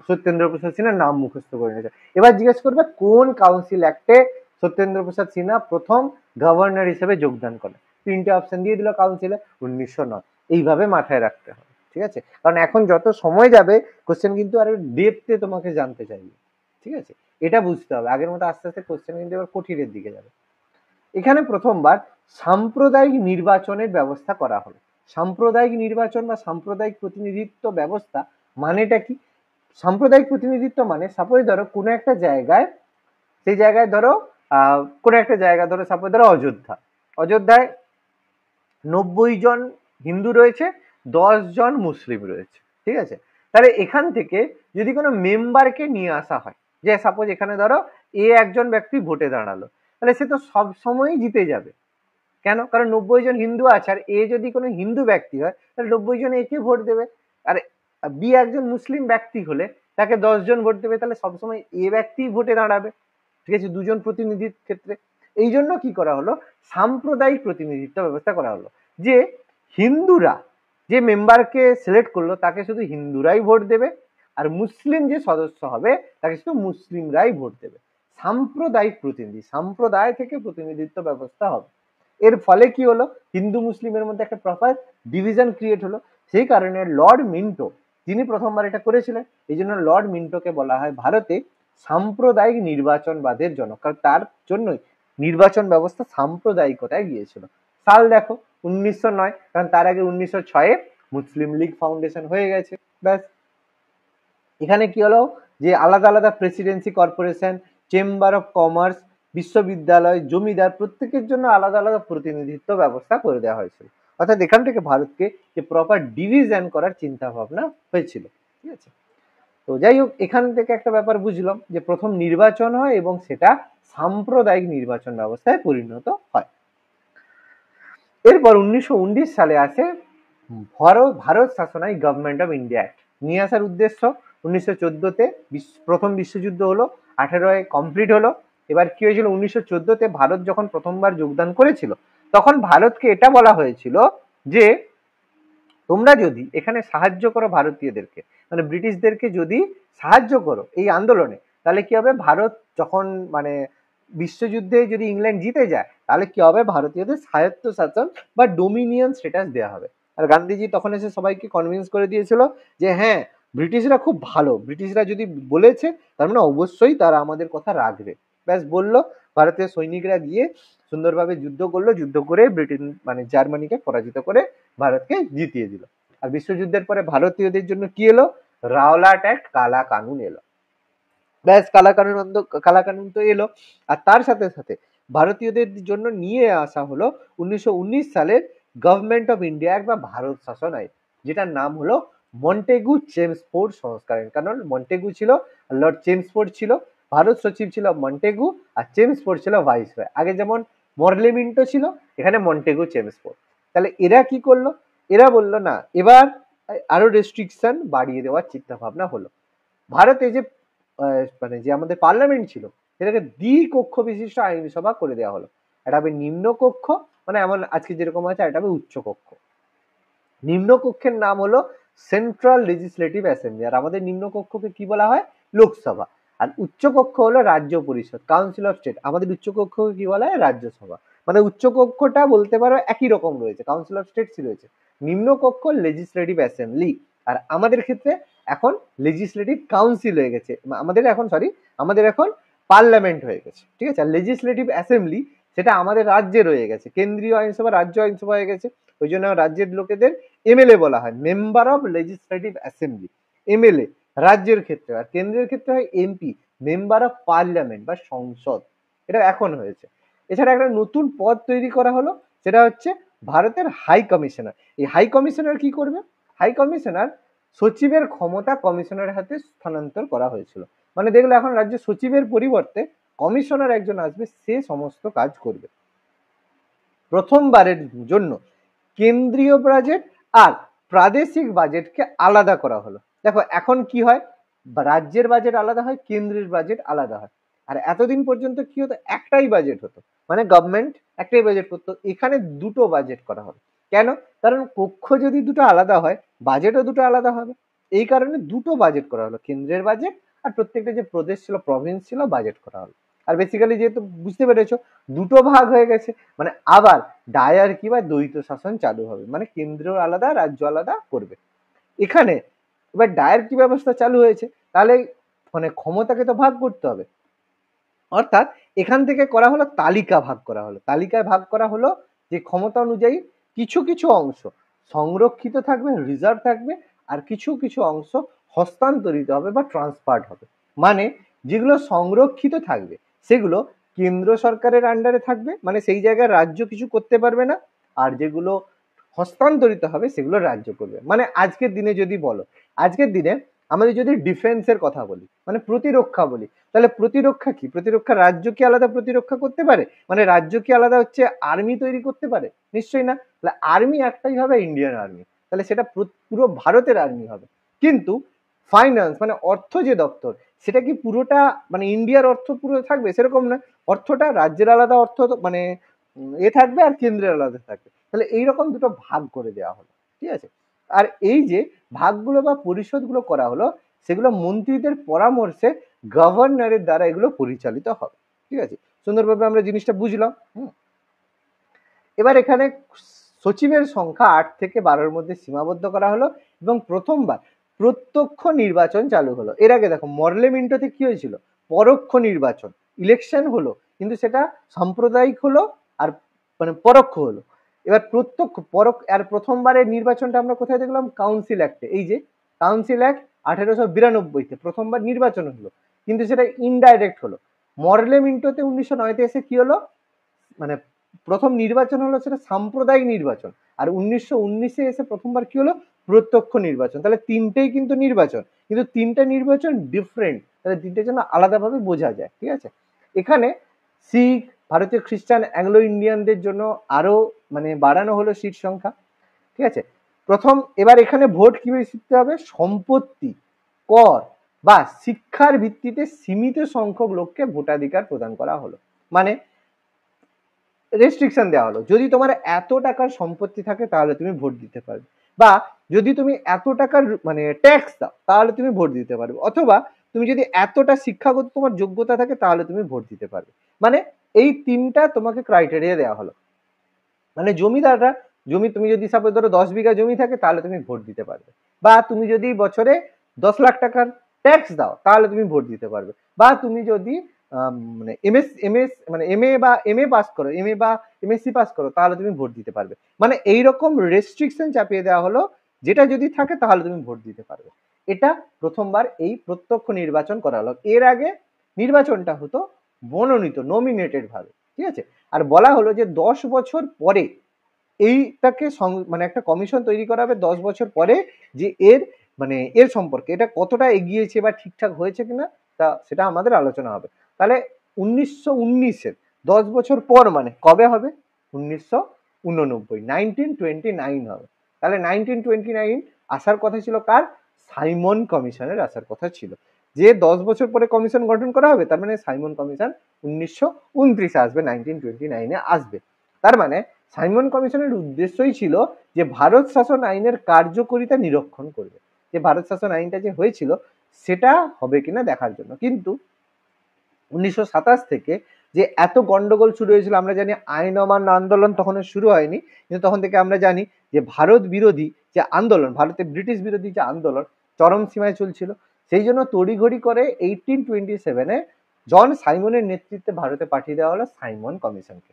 সত্যেন্দ্র প্রসাদ সিনহার নাম মুখস্থ করে নিয়েছে। এবার জিজ্ঞেস করবে কোন কাউন্সিল অ্যাক্টে সত্যেন্দ্র প্রসাদ সিনহা প্রথম গভর্নর হিসেবে যোগদান করে, তিনটে অপশন দিয়ে দিল কাউন্সিলে, 1909। এইভাবে মাথায় রাখতে হবে, ঠিক আছে, কারণ এখন যত সময় যাবে কোশ্চেন কিন্তু আরো ডেপথে তোমাকে জানতে চাইবে, ঠিক আছে, এটা বুঝতে হবে। আগের মতো আস্তে আস্তে কোশ্চেন কিন্তু এবার কঠিনের দিকে যাবে। এখানে প্রথমবার সাম্প্রদায়িক নির্বাচনের ব্যবস্থা করা হলো। সাম্প্রদায়িক নির্বাচন বা সাম্প্রদায়িক প্রতিনিধিত্ব ব্যবস্থা মানেটা কি? সাম্প্রদায়িক প্রতিনিধিত্ব মানে, সাপোজ ধরো কোনো একটা জায়গায়, সেই জায়গায় ধরো কোনো একটা জায়গা ধরো, সাপোজ ধরো অযোধ্যা, অযোধ্যায় 90 জন হিন্দু রয়েছে, 10 জন মুসলিম রয়েছে, ঠিক আছে, তাহলে এখান থেকে যদি কোনো মেম্বারকে নিয়ে আসা হয়, যে সাপোজ এখানে ধরো একজন ব্যক্তি ভোটে দাঁড়ালো, তাহলে সে তো সব সময়ই জিতে যাবে। কেন? কারণ 90 জন হিন্দু আছে, আর যদি কোনো হিন্দু ব্যক্তি হয় তাহলে 90 জন একে ভোট দেবে, আর একজন মুসলিম ব্যক্তি হলে তাকে 10 জন ভোট দেবে, তাহলে সবসময় ব্যক্তি ভোটে দাঁড়াবে, ঠিক আছে, দুজন প্রতিনিধির ক্ষেত্রে। এই জন্য কি করা হলো, সাম্প্রদায়িক প্রতিনিধিত্ব ব্যবস্থা করা হলো, যে হিন্দুরা যে মেম্বারকে সিলেক্ট করলো তাকে শুধু হিন্দুরাই ভোট দেবে, আর মুসলিম যে সদস্য হবে তাকে শুধু মুসলিমরাই ভোট দেবে। সাম্প্রদায়িক প্রতিনিধি, সম্প্রদায় থেকে প্রতিনিধিত্ব ব্যবস্থা হবে। এর ফলে কি হলো, হিন্দু মুসলিমের মধ্যে একটা প্রপার ডিভিশন ক্রিয়েট হলো। সেই কারণে লর্ড মিন্টো, যিনি প্রথমবার এটা করেছিলেন, এই জন্য লর্ড মিন্টোকে বলা হয় ভারতে সাম্প্রদায়িক নির্বাচনবাদের জনক, কারণ তার জন্যই নির্বাচন ব্যবস্থা সাম্প্রদায়িকতায় গিয়েছিল। সাল দেখো 1909, কারণ তার আগে 1906 মুসলিম লীগ ফাউন্ডেশন হয়ে গেছে, ব্যাস। এখানে কি হলো, যে আলাদা আলাদা Presidency corporation, chamber of commerce, বিশ্ববিদ্যালয়, জমিদার, প্রত্যেকের জন্য আলাদা আলাদা প্রতিনিধিত্ব ব্যবস্থা করে দেওয়া হয়েছিল। অর্থাৎ এখান থেকে ভারতকে যে প্রপার ডিভিশন করার চিন্তা ভাবনা হয়েছিল, ঠিক আছে। তো যাই হোক, এখান থেকে একটা ব্যাপার বুঝলাম, যে প্রথম নির্বাচন হয় এবং সেটা সাম্প্রদায়িক নির্বাচন ব্যবস্থায় পরিণত হয়। এরপর 1919 সালে আসে ভারত শাসনায় গভর্নমেন্ট অফ ইন্ডিয়া অ্যাক্ট। নিয়ে আসার উদ্দেশ্য, 1914-তে প্রথম বিশ্বযুদ্ধ হলো, 18 কমপ্লিট হলো। এবার কি হয়েছিল, 1914-তে ভারত যখন প্রথমবার যোগদান করেছিল, তখন ভারতকে এটা বলা হয়েছিল যে তোমরা যদি এখানে সাহায্য করো ভারতীয়দেরকে, মানে ব্রিটিশদেরকে যদি সাহায্য করো এই আন্দোলনে, তাহলে কি হবে, ভারত যখন মানে বিশ্বযুদ্ধে যদি ইংল্যান্ড জিতে যায়, তাহলে কি হবে, ভারতীয়দের স্বায়ত্ত শাসন বা ডোমিনিয়ন স্ট্যাটাস দেওয়া হবে। আর গান্ধীজি তখন এসে সবাইকে কনভিন্স করে দিয়েছিল যে হ্যাঁ, ব্রিটিশরা খুব ভালো, ব্রিটিশরা যদি বলেছে তার মানে অবশ্যই তারা আমাদের কথা রাখবে। ব্যাস বললো, ভারতীয় সৈনিকরা গিয়ে সুন্দরভাবে যুদ্ধ করলো, যুদ্ধ করে ব্রিটেন মানে জার্মানিকে পরাজিত করে ভারতকে জিতিয়ে দিল। আর বিশ্বযুদ্ধের পরে ভারতীয়দের জন্য কি এলো, রাওলাট অ্যাক্ট, কালা কানুন এলো। ব্যাস, কালা কানুন তো এলো। আর তার সাথে সাথে ভারতীয়দের জন্য নিয়ে আসা হলো 1919 সালের গভর্নমেন্ট অফ ইন্ডিয়া অ্যাক্ট বা ভারত শাসন আইন, যেটার নাম হলো মন্টেগু চেমসফোর্ড সংস্কার আইন। কারণ মন্টেগু ছিল, লর্ড চেমসফোর্ড ছিল, ভারত সচিব ছিল মন্টেগু, আর চেমসফোর্ড ছিল ভাইসরয়। আগে যেমন মরলেমিন্টো ছিল, এখানে মন্টেগু চেমসফোর্ড। তাহলে এরা কি করলো, এরা বললো না এবার আরো রেস্ট্রিকশন বাড়িয়ে দেওয়ার চিন্তা ভাবনা হলো। ভারতে যে মানে যে আমাদের পার্লামেন্ট ছিল সেটাকে দ্বিকক্ষ বিশিষ্ট আইনসভা করে দেওয়া হলো। একটা হবে নিম্ন কক্ষ, মানে এমন আজকে যেরকম আছে, একটা হবে উচ্চ কক্ষ। নিম্ন কক্ষের নাম হলো সেন্ট্রাল লেজিসলেটিভ অ্যাসেম্বলি, আর আমাদের নিম্ন কক্ষকে কি বলা হয়, লোকসভা। আর উচ্চ কক্ষ হলো রাজ্য পরিষদ, কাউন্সিল অফ স্টেট। আমাদের উচ্চ কক্ষকে কি বলা হয়, রাজ্যসভা। মানে উচ্চ কক্ষটা বলতে পারো একই রকম রয়েছে, কাউন্সিল অফ স্টেট রয়েছে, নিম্ন কক্ষ লেজিসলেটিভ অ্যাসেম্বলি। আর আমাদের ক্ষেত্রে এখন লেজিসলেটিভ কাউন্সিল হয়ে গেছে, আমাদের এখন পার্লামেন্ট হয়ে গেছে, ঠিক আছে। আর লেজিসলেটিভ অ্যাসেম্বলি সেটা আমাদের রাজ্যে রয়ে গেছে, কেন্দ্রীয় আইনসভা রাজ্য আইনসভা হয়ে গেছে। ওই জন্য রাজ্যের লোকেদের এমএলএ বলা হয়, member of legislative assembly, MLA রাজ্যের ক্ষেত্রে। আর কেন্দ্রের ক্ষেত্রে হয় এমপি, মেম্বার অফ পার্লামেন্ট বা সংসদ। এটা এখন হয়েছে। এছাড়া একটা নতুন পদ তৈরি করা হলো, সেটা হচ্ছে ভারতের হাই কমিশনার। এই হাই কমিশনার কি করবে, হাই কমিশনার সচিবের ক্ষমতা কমিশনারের হাতে স্থানান্তর করা হয়েছিল। মানে দেখলো এখন রাজ্য সচিবের পরিবর্তে কমিশনার একজন আসবে, সে সমস্ত কাজ করবে। প্রথমবারের জন্য কেন্দ্রীয় বাজেট আর প্রাদেশিক বাজেটকে আলাদা করা হলো। দেখো এখন কি হয়, রাজ্যের বাজেট আলাদা হয়, কেন্দ্রের বাজেট আলাদা হয়। আর এতদিন পর্যন্ত কি হতো, একটাই বাজেট হতো, মানে গভর্নমেন্ট একটাই বাজেট করতো। এখানে দুটো বাজেট করা হলো। কেন, কারণ কক্ষ যদি দুটো আলাদা হয়, বাজেটও দুটো আলাদা হবে। এই কারণে দুটো বাজেট করা হলো, কেন্দ্রের বাজেট আর প্রত্যেকটা যে প্রদেশ ছিল, প্রভিন্স ছিল, বাজেট করা হলো। আর বেসিক্যালি যেহেতু বুঝতে পেরেছো দুটো ভাগ হয়ে গেছে, মানে আবার ডায়ারকি বা দ্বৈত শাসন চালু হবে, মানে কেন্দ্র আলাদা রাজ্য আলাদা করবে। এখানে এবার ডায়ারকি ব্যবস্থা চালু হয়েছে, তাহলে মানে ক্ষমতাকে তো ভাগ করতে হবে। অর্থাৎ এখান থেকে করা হলো তালিকা ভাগ করা হলো, তালিকায় ভাগ করা হলো যে ক্ষমতা অনুযায়ী কিছু কিছু অংশ সংরক্ষিত থাকবে, রিজার্ভ থাকবে, আর কিছু কিছু অংশ হস্তান্তরিত হবে বা ট্রান্সফার্ড হবে। মানে যেগুলো সংরক্ষিত থাকবে সেগুলো কেন্দ্র সরকারের আন্ডারে থাকবে, মানে সেই জায়গায় রাজ্য কিছু করতে পারবে না। আর যেগুলো হস্তান্তরিত হবে সেগুলো রাজ্য করবে। মানে আজকের দিনে যদি বলো, আজকের দিনে আমাদের যদি ডিফেন্সের কথা বলি, মানে প্রতিরক্ষা বলি, তাহলে প্রতিরক্ষা কি, প্রতিরক্ষা রাজ্য কি আলাদা প্রতিরক্ষা করতে পারে, মানে রাজ্য কি আলাদা হচ্ছে আর্মি তৈরি করতে পারে, নিশ্চয়ই না। তাহলে আর্মি একটাই হবে, ইন্ডিয়ান আর্মি, তাহলে সেটা পুরো ভারতের আর্মি হবে। কিন্তু ফাইন্যান্স মানে অর্থ যে দপ্তর, সেটা কি পুরোটা মানে ইন্ডিয়ার অর্থ পুরো থাকবে, সেরকম না। অর্থটা রাজ্যের আলাদা অর্থ মানে এ থাকবে, আর কেন্দ্রের আলাদা থাকবে। তাহলে এইরকম দুটো ভাগ করে দেওয়া হলো, ঠিক আছে। আর এই যে ভাগগুলো বা পরিষদগুলো করা হলো, সেগুলো মন্ত্রীদের পরামর্শে গভর্নরের দ্বারা এগুলো পরিচালিত হবে, ঠিক আছে। সুন্দরভাবে আমরা জিনিসটা বুঝলাম। এবার এখানে সচিবের সংখ্যা 8 থেকে 12-এর মধ্যে সীমাবদ্ধ করা হলো এবং প্রথমবার প্রত্যক্ষ নির্বাচন চালু হলো। এর আগে দেখো মরলেমিন্টোতে কি হয়েছিল, পরোক্ষ নির্বাচন, ইলেকশন হলো, কিন্তু সেটা সাম্প্রদায়িক হলো আর মানে পরোক্ষ হলো। এবার প্রত্যক্ষ আর প্রথমবারের নির্বাচনটা আমরা কোথায় দেখলাম, কাউন্সিল অ্যাক্টে। এই যে কাউন্সিল অ্যাক্ট 1892-তে প্রথমবার নির্বাচন হলো, কিন্তু সেটা ইনডাইরেক্ট হলো। মরলেমিন্টোতে 1909-তে এসে কি হলো, মানে প্রথম নির্বাচন হলো সেটা সাম্প্রদায়িক নির্বাচন। আর 1919-এ এসে প্রথমবার কি হলো, প্রত্যক্ষ নির্বাচন। তাহলে তিনটেই কিন্তু নির্বাচন, কিন্তু তিনটা নির্বাচন ডিফারেন্ট, তাহলে তিনটের জন্য আলাদাভাবে বোঝা যায়, ঠিক আছে। এখানে শিখ, ভারতীয় খ্রিস্টান, অ্যাংলো ইন্ডিয়ানদের জন্য আরো মানে বাড়ানো হলো সিট সংখ্যা, ঠিক আছে। এবার এখানে ভোট কিভাবে শিখতে হবে, সম্পত্তি, কর বা শিক্ষার ভিত্তিতে সীমিত সংখ্যক লোককে ভোটাধিকার প্রদান করা হলো। মানে রেস্ট্রিকশন দেওয়া হলো, যদি তোমার এত টাকার সম্পত্তি থাকে তাহলে তুমি ভোট দিতে পারবে, বা যদি তুমি এত টাকার মানে ট্যাক্স দাও তাহলে তুমি ভোট দিতে পারবে, অথবা তুমি যদি এতটা শিক্ষাগত তোমার যোগ্যতা থাকে তাহলে তুমি ভোট দিতে পারবে। মানে এই তিনটা তোমাকে ক্রাইটেরিয়া দেওয়া হলো। মানে জমিদাররা তুমি যদি সাপোজ ধরো 10 বিঘা জমি থাকে তাহলে তুমি ভোট দিতে পারবে, বা তুমি যদি বছরে 10 লাখ টাকার ট্যাক্স দাও তাহলে তুমি ভোট দিতে পারবে, বা তুমি যদি মানে এমএ পাস করো, এমএ বা এমএসসি পাস করো তাহলে তুমি ভোট দিতে পারবে। মানে এইরকম রেস্ট্রিকশন চাপিয়ে দেওয়া হলো, যেটা যদি থাকে তাহলে তুমি ভোট দিতে পারবে। এটা প্রথমবার এই প্রত্যক্ষ নির্বাচন করা হলো। এর আগে নির্বাচনটা হতো মনোনীত, নমিনেটেড ভাবে, ঠিক আছে। আর বলা হলো যে 10 বছর পরে এইটাকে মানে একটা কমিশন তৈরি করা হবে 10 বছর পরে, যে এর সম্পর্কে এটা কতটা এগিয়েছে বা ঠিকঠাক হয়েছে কিনা তা সেটা আমাদের আলোচনা হবে। তাহলে 1919-এর 10 বছর পর মানে কবে হবে? 1989, 1929 হবে। তাহলে 1929 আসার কথা ছিল কার? সাইমন কমিশনের আসার কথা ছিল। যে 10 বছর পরে কমিশন গঠন করা হবে, তার মানে সাইমন কমিশন 1929 আসবে, 1929 আসবে। তার মানে সাইমন কমিশনের উদ্দেশ্যই ছিল যে ভারত শাসন আইনের কার্যকারিতা নিরীক্ষণ করবে, যে ভারত শাসন আইনটা যে হয়েছিল সেটা হবে কিনা দেখার জন্য। কিন্তু 1927 থেকে যে এত গন্ডগোল শুরু হয়েছিল, আমরা জানি আইন অমান্য আন্দোলন তখন শুরু হয়নি, কিন্তু তখন থেকে আমরা জানি যে ভারত বিরোধী যে আন্দোলন, ভারতে ব্রিটিশ বিরোধী যে আন্দোলন চরম সীমায় চলছিল। সেই জন্য তড়িঘড়ি করে 1827 জন সাইমনের নেতৃত্বে ভারতে পাঠিয়ে দেওয়া হলো সাইমন কমিশনকে।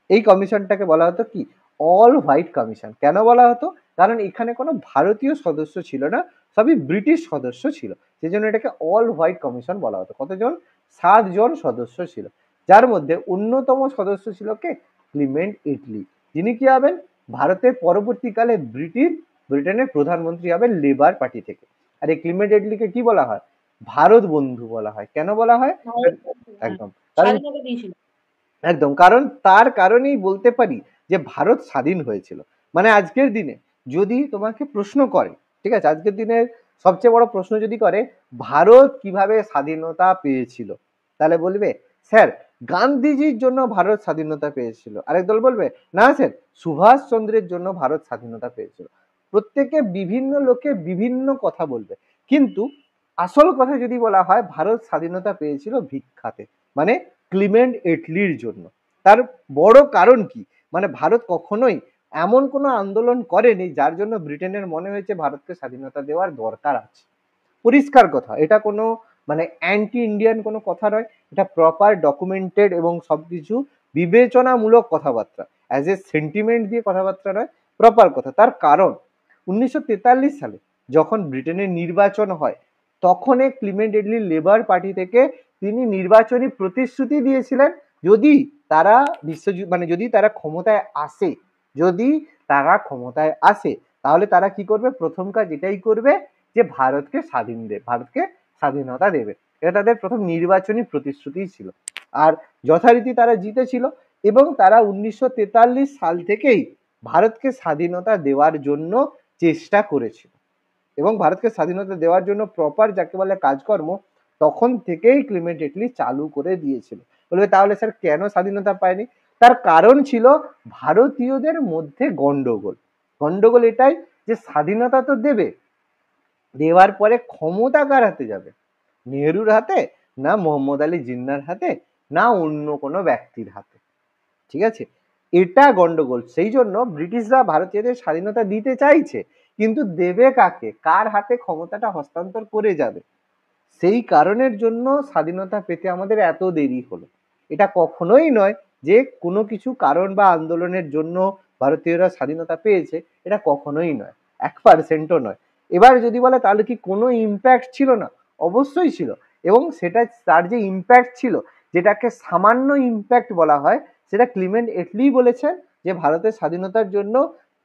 এই কমিশনটাকে বলা হতো কি? All white commission. কেন বলা হতো? কারণ এখানে কোনো ভারতীয় সদস্য ছিল না, সবই ব্রিটিশ সদস্য ছিল, সেই জন্য এটাকে অল হোয়াইট কমিশন বলা হতো। কতজন? 7 জন সদস্য ছিল, যার মধ্যে অন্যতম সদস্য ছিল কে? ক্লিমেন্ট এটলি, যিনি কি হবেন? ভারতের পরবর্তীকালে ব্রিটেনের প্রধানমন্ত্রী হবেন লেবার পার্টি থেকে। আর এই ক্লিমেন্ট এটলিকে কি বলা হয়? ভারত বন্ধু বলা হয়। কেন বলা হয়? একদম, কারণ স্বাধীনতা দিয়েছিল। একদম, কারণ তার কারণেই বলতে পারি যে ভারত স্বাধীন হয়েছিল। মানে আজকের দিনে যদি তোমাকে প্রশ্ন করে, ঠিক আছে, আজকের দিনের সবচেয়ে বড় প্রশ্ন যদি করে ভারত কিভাবে স্বাধীনতা পেয়েছিল, তাহলে বলবে স্যার গান্ধীজির জন্য ভারত স্বাধীনতা পেয়েছিল। আরেক দল বলবে না স্যার সুভাষ চন্দ্রের জন্য ভারত স্বাধীনতা পেয়েছিল। প্রত্যেকে বিভিন্ন লোকে বিভিন্ন কথা বলবে, কিন্তু আসল কথা যদি বলা হয় ভারত স্বাধীনতা পেয়েছিল ভিক্ষাতে, মানে ক্লিমেন্ট এটলির জন্য। তার বড় কারণ কি? মানে ভারত কখনোই এমন কোনো আন্দোলন করেনি যার জন্য ব্রিটেনের মনে হয়েছে ভারতকে স্বাধীনতা দেওয়ার দরকার আছে। পরিষ্কার কথা, এটা কোনো মানে অ্যান্টি ইন্ডিয়ান কোনো কথা নয়, এটা প্রপার ডকুমেন্টেড এবং সবকিছু বিবেচনামূলক কথাবার্তা, অ্যাজ এ সেন্টিমেন্ট দিয়ে কথাবার্তা নয়, প্রপার কথা। তার কারণ 1943 সালে যখন ব্রিটেনের নির্বাচন হয়, তখন ক্লিমেন্ট এটলি লেবার পার্টি থেকে তিনি নির্বাচনী প্রতিশ্রুতি দিয়েছিলেন যদি তারা মানে যদি তারা ক্ষমতায় আসে, যদি তারা ক্ষমতায় আসে তাহলে তারা কি করবে? প্রথম কাজ এটাই করবে যে ভারতকে ভারতকে স্বাধীনতা দেবে। এটা তাদের প্রথম নির্বাচনী প্রতিশ্রুতি ছিল। আর যথারীতি তারা জিতেছিল এবং তারা 1943 সাল থেকেই ভারতকে স্বাধীনতা দেওয়ার জন্য চেষ্টা করেছিল এবং ভারতকে স্বাধীনতা দেওয়ার জন্য প্রপার যাকে বলে কাজকর্ম তখন থেকেই ক্লিমেন্ট এটলি চালু করে দিয়েছিল। বলবে তাহলে স্যার কেন স্বাধীনতা পায়নি? তার কারণ ছিল ভারতীয়দের মধ্যে গন্ডগোল। গন্ডগোল এটাই যে স্বাধীনতা তো দেবে, দেওয়ার পরে ক্ষমতা কার হাতে যাবে? নেহরুর হাতে, না মোহাম্মদ আলী জিন্নার হাতে, না অন্য কোনো ব্যক্তির হাতে। ঠিক আছে, এটা গন্ডগোল। সেই জন্য ব্রিটিশরা ভারতীয়দের স্বাধীনতা দিতে চাইছে, কিন্তু দেবে কাকে? কার হাতে ক্ষমতাটা হস্তান্তর করে যাবে? সেই কারণের জন্য স্বাধীনতা পেতে আমাদের এত দেরি হলো। এটা কখনোই নয় যে কোনো কিছু কারণ বা আন্দোলনের জন্য ভারতীয়রা স্বাধীনতা পেয়েছে, এটা কখনোই নয়, 1%ও নয়। এবার যদি বলে তাহলে কি কোনো ইম্প্যাক্ট ছিল না? অবশ্যই ছিল, এবং সেটা তার যে ইম্প্যাক্ট ছিল, যেটাকে সামান্য ইম্প্যাক্ট বলা হয়, সেটা ক্লিমেন্ট এটলি বলেছেন যে ভারতের স্বাধীনতার জন্য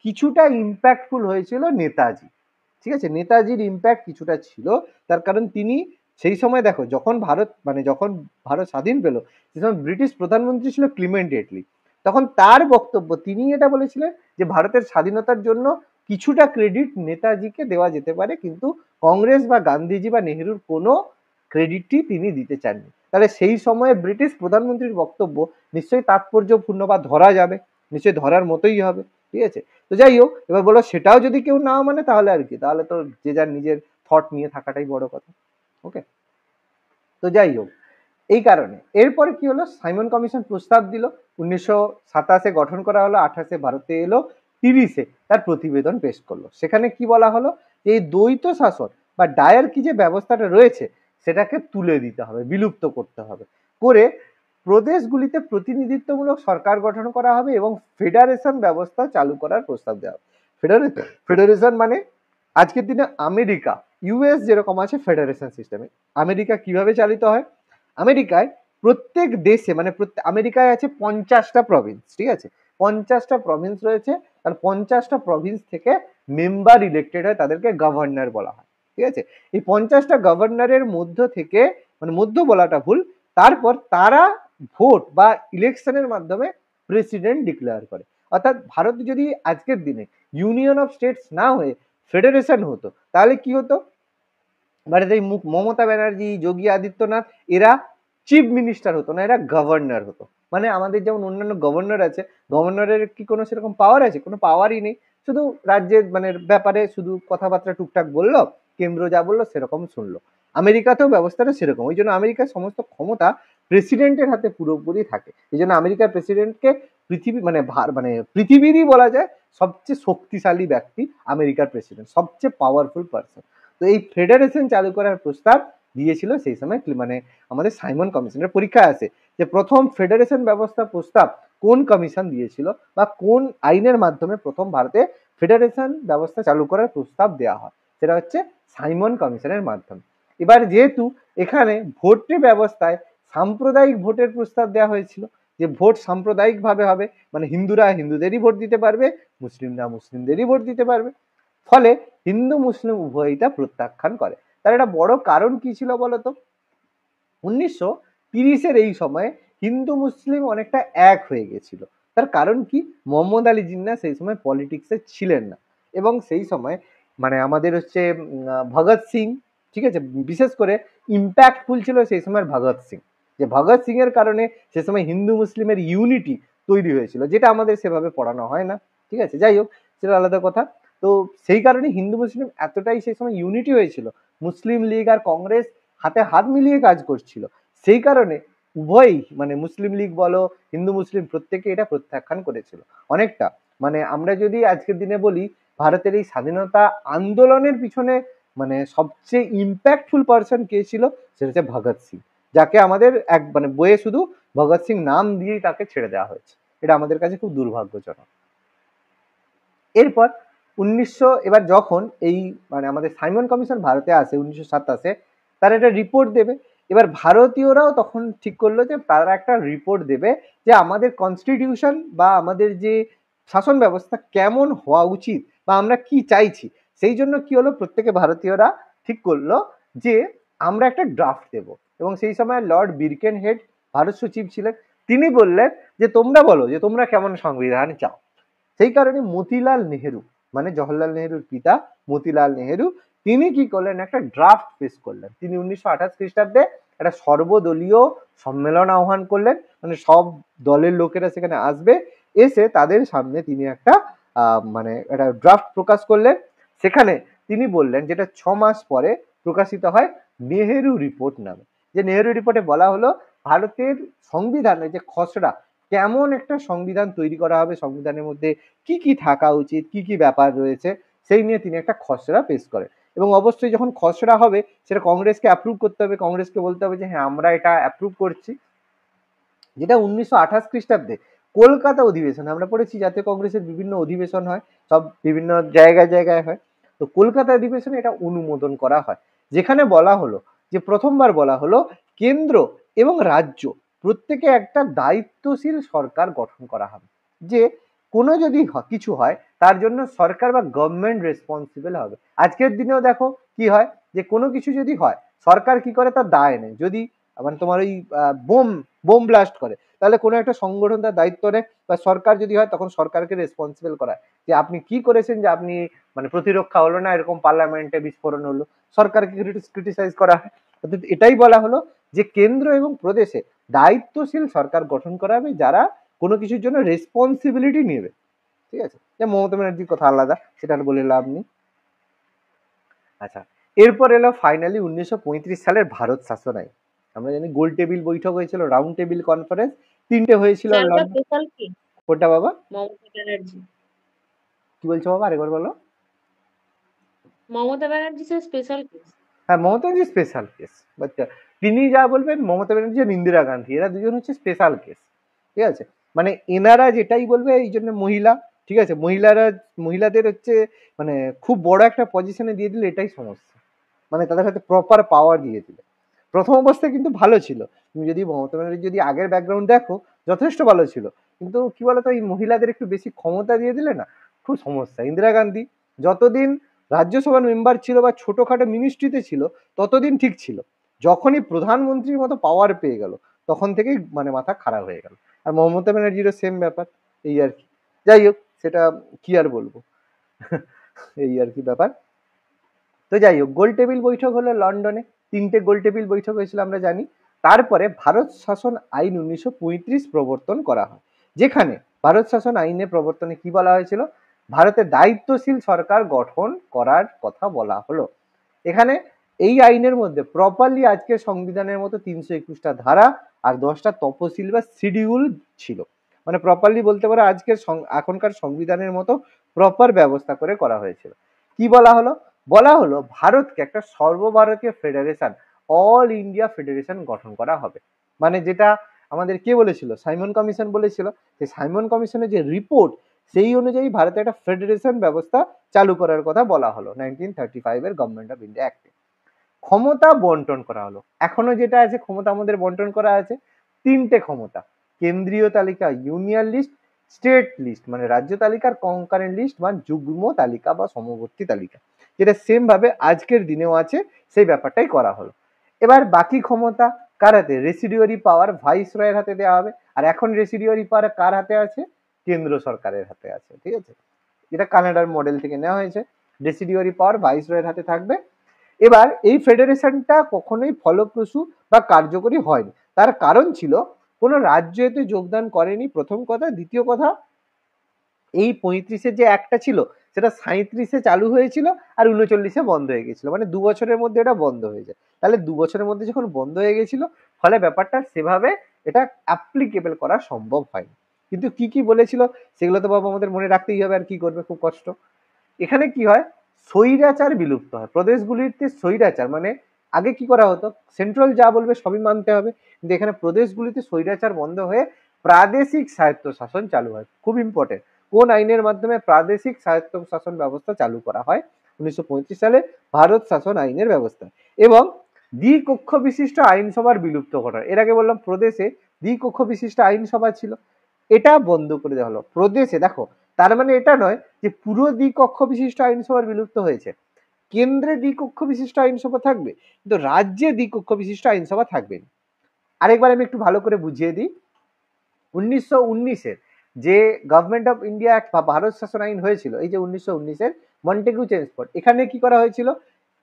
কিছুটা ইম্প্যাক্টফুল হয়েছিল নেতাজি। ঠিক আছে, নেতাজির ইম্প্যাক্ট কিছুটা ছিল। তার কারণ তিনি সেই সময় দেখো যখন ভারত স্বাধীন পেল, সে সময় ব্রিটিশ প্রধানমন্ত্রী ছিল ক্লিমেন্ট এটলি। তখন তার বক্তব্য, তিনি এটা বলেছিলেন যে ভারতের স্বাধীনতার জন্য কিছুটা ক্রেডিট নেতাজিকে দেওয়া যেতে পারে, কিন্তু কংগ্রেস বা গান্ধীজি বা নেহেরুর কোনো ক্রেডিটটি তিনি দিতে চাননি। তাহলে সেই সময়ে ব্রিটিশ প্রধানমন্ত্রীর বক্তব্য নিশ্চয়ই তাৎপর্যপূর্ণ বা ধরা যাবে, নিশ্চয়ই ধরার মতোই হবে। ঠিক আছে, তো যাই হোক, এবার বলো সেটাও যদি কেউ না মানে তাহলে আর কি, তাহলে তো যে যার নিজের থট নিয়ে থাকাটাই বড় কথা। ওকে, তো যাই হোক, এই কারণে এরপরে কি হলো, সাইমন কমিশন প্রস্তাব দিল, 1927 গঠন করা হলো, 28 ভারতে এলো, 30 তার প্রতিবেদন পেশ করলো। সেখানে কি বলা হলো, এই দ্বৈত শাসন বা ডায়ার্কি যে ব্যবস্থাটা রয়েছে সেটাকে তুলে দিতে হবে, বিলুপ্ত করতে হবে, করে প্রদেশগুলিতে প্রতিনিধিত্বমূলক সরকার গঠন করা হবে এবং ফেডারেশন ব্যবস্থা চালু করার প্রস্তাব দেওয়া হবে। ফেডারেশন মানে আজকের দিনে আমেরিকা, ইউএস যেরকম আছে ফেডারেশন সিস্টেমে, আমেরিকা কিভাবে চালিত হয়? আমেরিকায় প্রত্যেক দেশে মানে আমেরিকায় আছে 50টা প্রভিন্স। ঠিক আছে, 50টা প্রভিন্স রয়েছে, আর 50টা প্রভিন্স থেকে মেম্বার ইলেক্টেড হয়, তাদেরকে গভর্নর বলা হয়। ঠিক আছে, এই 50টা গভর্নরের মধ্য থেকে, মানে মধ্য বলাটা ভুল, তারপর তারা ভোট বা ইলেকশনের মাধ্যমে প্রেসিডেন্ট ডিক্লেয়ার করে। অর্থাৎ ভারত যদি আজকের দিনে ইউনিয়ন অফ স্টেটস না হয়ে ফেডারেশন হতো, তাহলে কি হতো? ভারতে এই মমতা ব্যানার্জি, যোগী আদিত্যনাথ এরা চিফ মিনিস্টার হতো না, এরা গভর্নর হতো। মানে আমাদের যেমন অন্যান্য গভর্নর আছে, গভর্নরের কি কোনো সেরকম পাওয়ার আছে? কোনো পাওয়ারই নেই। শুধু রাজ্যের মানে ব্যাপারে শুধু কথাবার্তা টুকটাক বললো, কেন্দ্র যা বললো সেরকম শুনলো। আমেরিকাতেও ব্যবস্থাটা সেরকম। ওই জন্য আমেরিকার সমস্ত ক্ষমতা প্রেসিডেন্টের হাতে পুরোপুরি থাকে। এই জন্য আমেরিকার প্রেসিডেন্টকে পৃথিবী মানে পৃথিবীরই বলা যায় সবচেয়ে শক্তিশালী ব্যক্তি আমেরিকার প্রেসিডেন্ট, সবচেয়ে পাওয়ারফুল পার্সন। তো এই ফেডারেশন চালু করার প্রস্তাব দিয়েছিল সেই সময় মানে আমাদের সাইমন কমিশনের পরীক্ষায় আসে যে প্রথম ফেডারেশন ব্যবস্থা প্রস্তাব কোন কমিশন দিয়েছিল বা কোন আইনের মাধ্যমে প্রথম ভারতে ফেডারেশন ব্যবস্থা চালু করার প্রস্তাব দেওয়া হয়, সেটা হচ্ছে সাইমন কমিশনের মাধ্যমে। এবার যেহেতু এখানে ভোটের ব্যবস্থায় সাম্প্রদায়িক ভোটের প্রস্তাব দেওয়া হয়েছিল, যে ভোট সাম্প্রদায়িক ভাবে হবে, মানে হিন্দুরা হিন্দুদেরই ভোট দিতে পারবে, মুসলিমরা মুসলিমদেরই ভোট দিতে পারবে। ফলে হিন্দু মুসলিম উভয়টা প্রত্যাখ্যান করে। তার একটা বড় কারণ কি ছিল বলতো? 1930-এর এই সময়ে হিন্দু মুসলিম অনেকটা এক হয়ে গেছিল। তার কারণ কি? মোহাম্মদ আলী জিন্নাহ সেই সময় পলিটিক্সে ছিলেন না, এবং সেই সময় মানে আমাদের হচ্ছে ভগৎ সিং, ঠিক আছে, বিশেষ করে ইম্প্যাক্টফুল ছিল সেই সময়ের ভগৎ সিং। যে ভগৎ সিং এর কারণে সে সময় হিন্দু মুসলিমের ইউনিটি তৈরি হয়েছিল, যেটা আমাদের সেভাবে পড়ানো হয় না, ঠিক আছে, যাই হোক সেটা আলাদা কথা। তো সেই কারণে হিন্দু মুসলিম এতটাই সেই সময় ইউনিটি হয়েছিল, মুসলিম লীগ আর কংগ্রেস হাতে হাত মিলিয়ে কাজ করছিল। সেই কারণে উভয়ই মানে মুসলিম লীগ বলো, হিন্দু মুসলিম প্রত্যেকে এটা প্রত্যাখ্যান করেছিল অনেকটা। মানে আমরা যদি আজকের দিনে বলি ভারতের এই স্বাধীনতা আন্দোলনের পিছনে মানে সবচেয়ে ইম্প্যাক্টফুল পার্সন কে ছিল, সেটা হচ্ছে ভগৎ সিং, যাকে আমাদের এক মানে বইয়ে শুধু ভগৎ সিং নাম দিয়েই তাকে ছেড়ে দেওয়া হয়েছে। এটা আমাদের কাছে খুব দুর্ভাগ্যজনক। এরপর এবার যখন এই মানে আমাদের সাইমন কমিশন ভারতে আসে 1927, তারা একটা রিপোর্ট দেবে। এবার ভারতীয়রাও তখন ঠিক করলো যে তারা একটা রিপোর্ট দেবে যে আমাদের কনস্টিটিউশন বা আমাদের যে শাসন ব্যবস্থা কেমন হওয়া উচিত বা আমরা কি চাইছি। সেই জন্য কি হলো, প্রত্যেকে ভারতীয়রা ঠিক করলো যে আমরা একটা ড্রাফট দেব। এবং সেই সময় লর্ড বিরকেন হেড ভারত সচিব ছিলেন। তিনি বললেন যে তোমরা বলো যে তোমরা কেমন সংবিধান চাও। সেই কারণে মতিলাল নেহেরু, মানে জওহরলাল নেহেরুর পিতা মতিলাল নেহেরু, তিনি কি করলেন, একটা ড্রাফট পেশ করলেন। তিনি 1928 খ্রিস্টাব্দে একটা সর্বদলীয় সম্মেলন আহ্বান করলেন, মানে সব দলের লোকেরা সেখানে আসবে, এসে তাদের সামনে তিনি একটা মানে একটা ড্রাফট প্রকাশ করলেন। সেখানে তিনি বললেন, যেটা 6 মাস পরে প্রকাশিত হয় নেহেরু রিপোর্ট নামে। যে নেহেরু রিপোর্টে বলা হলো ভারতের সংবিধানের যে খসড়া, কেমন একটা সংবিধান তৈরি করা হবে, সংবিধানের মধ্যে কি কি থাকা উচিত, কি কি ব্যাপার রয়েছে, সেই নিয়ে তিনি একটা খসড়া পেশ করেন। এবং অবশ্যই যখন খসড়া হবে সেটা কংগ্রেসকে অ্যাপ্রুভ করতে হবে, কংগ্রেসকে বলতে হবে যে হ্যাঁ আমরা এটা অ্যাপ্রুভ করছি। যেটা 1928 খ্রিস্টাব্দে কলকাতা অধিবেশন, আমরা পড়েছি জাতীয় কংগ্রেসের বিভিন্ন অধিবেশন হয়, সব বিভিন্ন জায়গায় জায়গায় হয়। তো কলকাতা অধিবেশনে এটা অনুমোদন করা হয়, যেখানে বলা হলো যে প্রথমবার বলা হলো কেন্দ্র এবং রাজ্য প্রত্যেকে একটা দায়িত্বশীল সরকার গঠন করা হবে, যে কোনো যদি কিছু হয় তার জন্য সরকার বা গভর্নমেন্ট রেসপন্সিবল হবে। আজকের দিনেও দেখো কি হয়, যে কোনো কিছু যদি হয় সরকার কি করে, তার দায় নেই। যদি মানে তোমার ওই বোম ব্লাস্ট করে, তাহলে কোনো একটা সংগঠন তার দায়িত্ব নেয়, বা সরকার যদি হয় তখন সরকারকে রেসপন্সিবল করা যে আপনি কি করেছেন, যে আপনি মানে প্রতিরক্ষা হলো না, এরকম পার্লামেন্টে বিস্ফোরণ হলো, সরকারকে ক্রিটিসাইজ করা হয়। অর্থাৎ এটাই বলা হলো যে কেন্দ্র এবং প্রদেশে দায়িত্বশীল সরকার গঠন করা হবে, যারা কোনো কিছুর জন্য রেসপন্সিবিলিটি নেবে, ঠিক আছে। যে মমতা ব্যানার্জির কথা আলাদা, সেটা আর বলে লাভ নেই। আচ্ছা, এরপর এলো ফাইনালি 1935 সালের ভারত শাসন আইন। আমরা জানি গোল টেবিল বৈঠক হয়েছিল, রাউন্ড টেবিল কনফারেন্স 3টে হয়েছিল। স্যারটা স্পেশাল কি? কোনটা বাবা? মমতা ব্যানার্জি। কি বলছো বাবা, আরেকবার বলো। Mamata Banerjee sir special case. হ্যাঁ, Mamata Banerjee special case, but তিনি যা বলবেন, মমতা ব্যানার্জি আর ইন্দিরা গান্ধী এরা দুজন হচ্ছে স্পেশাল কেস, ঠিক আছে। মানে এনারা যেটাই বলবে, এই জন্য মহিলা, ঠিক আছে, মহিলাদের হচ্ছে মানে খুব বড় একটা পজিশনে দিয়ে দিলে এটাই সমস্যা, মানে তাদের হাতে প্রপার পাওয়ার দিয়ে দিলে। প্রথম অবস্থায় কিন্তু ভালো ছিল, তুমি যদি মমতা ব্যানার্জি যদি আগের ব্যাকগ্রাউন্ড দেখো যথেষ্ট ভালো ছিল, কিন্তু কি বলতো এই মহিলাদের একটু বেশি ক্ষমতা দিয়ে দিলে না খুব সমস্যা। ইন্দিরা গান্ধী যতদিন রাজ্যসভার মেম্বার ছিল বা ছোটখাটো মিনিস্ট্রিতে ছিল ততদিন ঠিক ছিল, যখনই প্রধানমন্ত্রীর মতো পাওয়ার পেয়ে গেল তখন থেকেই মানে মাথা খারাপ হয়ে গেল। আর মমতা ব্যানার্জিরও সেম ব্যাপার, এই আর কি। যাই হোক, সেটা কি আর বলবো এই আর কি ব্যাপার। তো যাই হোক, গোল টেবিল বৈঠক হলো লন্ডনে, 3টে গোল টেবিল বৈঠক হয়েছিল আমরা জানি। তারপরে ভারত শাসন আইন 1935 প্রবর্তন করা হয়, যেখানে ভারত শাসন আইনের প্রবর্তনে কি বলা হয়েছিল, ভারতে দায়িত্বশীল সরকার গঠন করার কথা বলা হলো। এখানে এই আইনের মধ্যে প্রপারলি আজকের সংবিধানের মতো 321টা ধারা আর 10টা তপশিল বা শিডিউল ছিল, মানে প্রপারলি বলতে পারো আজকের এখনকার সংবিধানের মতো প্রপার ব্যবস্থা করে করা হয়েছিল। কি বলা হলো, বলা হলো ভারতকে একটা সর্বভারতীয় ফেডারেশন, অল ইন্ডিয়া ফেডারেশন গঠন করা হবে। মানে যেটা আমাদের কে বলেছিল, সাইমন কমিশন বলেছিল, যে সাইমন কমিশনের যে রিপোর্ট সেই অনুযায়ী ভারতে একটা ফেডারেশন ব্যবস্থা চালু করার কথা বলা হলো 1935 এর গভর্নমেন্ট অফ ইন্ডিয়া অ্যাক্টে। ক্ষমতা বন্টন করা হলো, এখনো যেটা আছে ক্ষমতা আমাদের বন্টন করা আছে 3টে ক্ষমতা, কেন্দ্রীয় তালিকা ইউনিয়ন লিস্ট, স্টেট লিস্ট মানে রাজ্য তালিকার কনকারেন্ট লিস্ট বা যুগ্ম তালিকা বা সমবর্তী তালিকা, যেটা সেম ভাবে আজকের দিনেও আছে, সেই ব্যাপারটাই করা হলো। এবার বাকি ক্ষমতা কার হাতে, রেসিডিওরি পাওয়ার ভাইস রয়ের হাতে দেওয়া হবে। আর এখন রেসিডিওরি পাওয়ার কার হাতে আছে, কেন্দ্র সরকারের হাতে আছে, ঠিক আছে। এটা কানাডার মডেল থেকে নেওয়া হয়েছে, রেসিডিওরি পাওয়ার ভাইস রয়ের হাতে থাকবে। এবার এই ফেডারেশনটা কখনোই ফলপ্রসূ বা কার্যকরী হয়নি, তার কারণ ছিল কোনো রাজ্য এতে যোগদান করেনি, প্রথম কথা। দ্বিতীয় কথা, এই 35-এর যে একটা ছিল সেটা 37-এ চালু হয়েছিল আর 39-এ বন্ধ হয়ে গেছিল, মানে 2 বছরের মধ্যে এটা বন্ধ হয়ে যায়। তাহলে 2 বছরের মধ্যে যখন বন্ধ হয়ে গেছিল, ফলে ব্যাপারটা সেভাবে এটা অ্যাপ্লিকেবল করা সম্ভব হয়নি। কিন্তু কি কি বলেছিল সেগুলো তো বাবা আমাদের মনে রাখতেই হবে, আর কি করবে, খুব কষ্ট। এখানে কি হয়, স্বৈরাচার বিলুপ্ত হয় প্রদেশগুলিতে। স্বৈরাচার মানে আগে কি করা হতো, সেন্ট্রাল যা বলবে সবই মানতে হবে, কিন্তু এখানে প্রদেশগুলিতে স্বৈরাচার বন্ধ হয়ে প্রাদেশিক স্বায়ত্তশাসন চালু হয়। খুব ইম্পর্টেন্ট, কোন আইনের মাধ্যমে প্রাদেশিক স্বায়ত্তশাসন ব্যবস্থা চালু করা হয়, 1935 সালে ভারত শাসন আইনের ব্যবস্থা। এবং দ্বিকক্ষ বিশিষ্ট আইনসভার বিলুপ্ত ঘটা, এর আগে বললাম প্রদেশে দ্বিকক্ষ বিশিষ্ট আইনসভা ছিল, এটা বন্ধ করে দেওয়া হলো প্রদেশে। দেখো, তার মানে এটা নয় যে পুরো দ্বিকক্ষ বিশিষ্ট আইনসভার বিলুপ্ত হয়েছে, কেন্দ্রে দ্বিকক্ষ বিশিষ্ট আইনসভা থাকবে কিন্তু রাজ্যে দ্বিকক্ষ বিশিষ্ট আইনসভা থাকবে না। আরেকবার আমি একটু ভালো করে বুঝিয়ে দিই, 1919-এর যে গভর্নমেন্ট অফ ইন্ডিয়া অ্যাক্ট বা ভারত শাসন আইন হয়েছিল, এই যে 1919-এর মন্টেগু চেমসফোর্ড, এখানে কি করা হয়েছিল,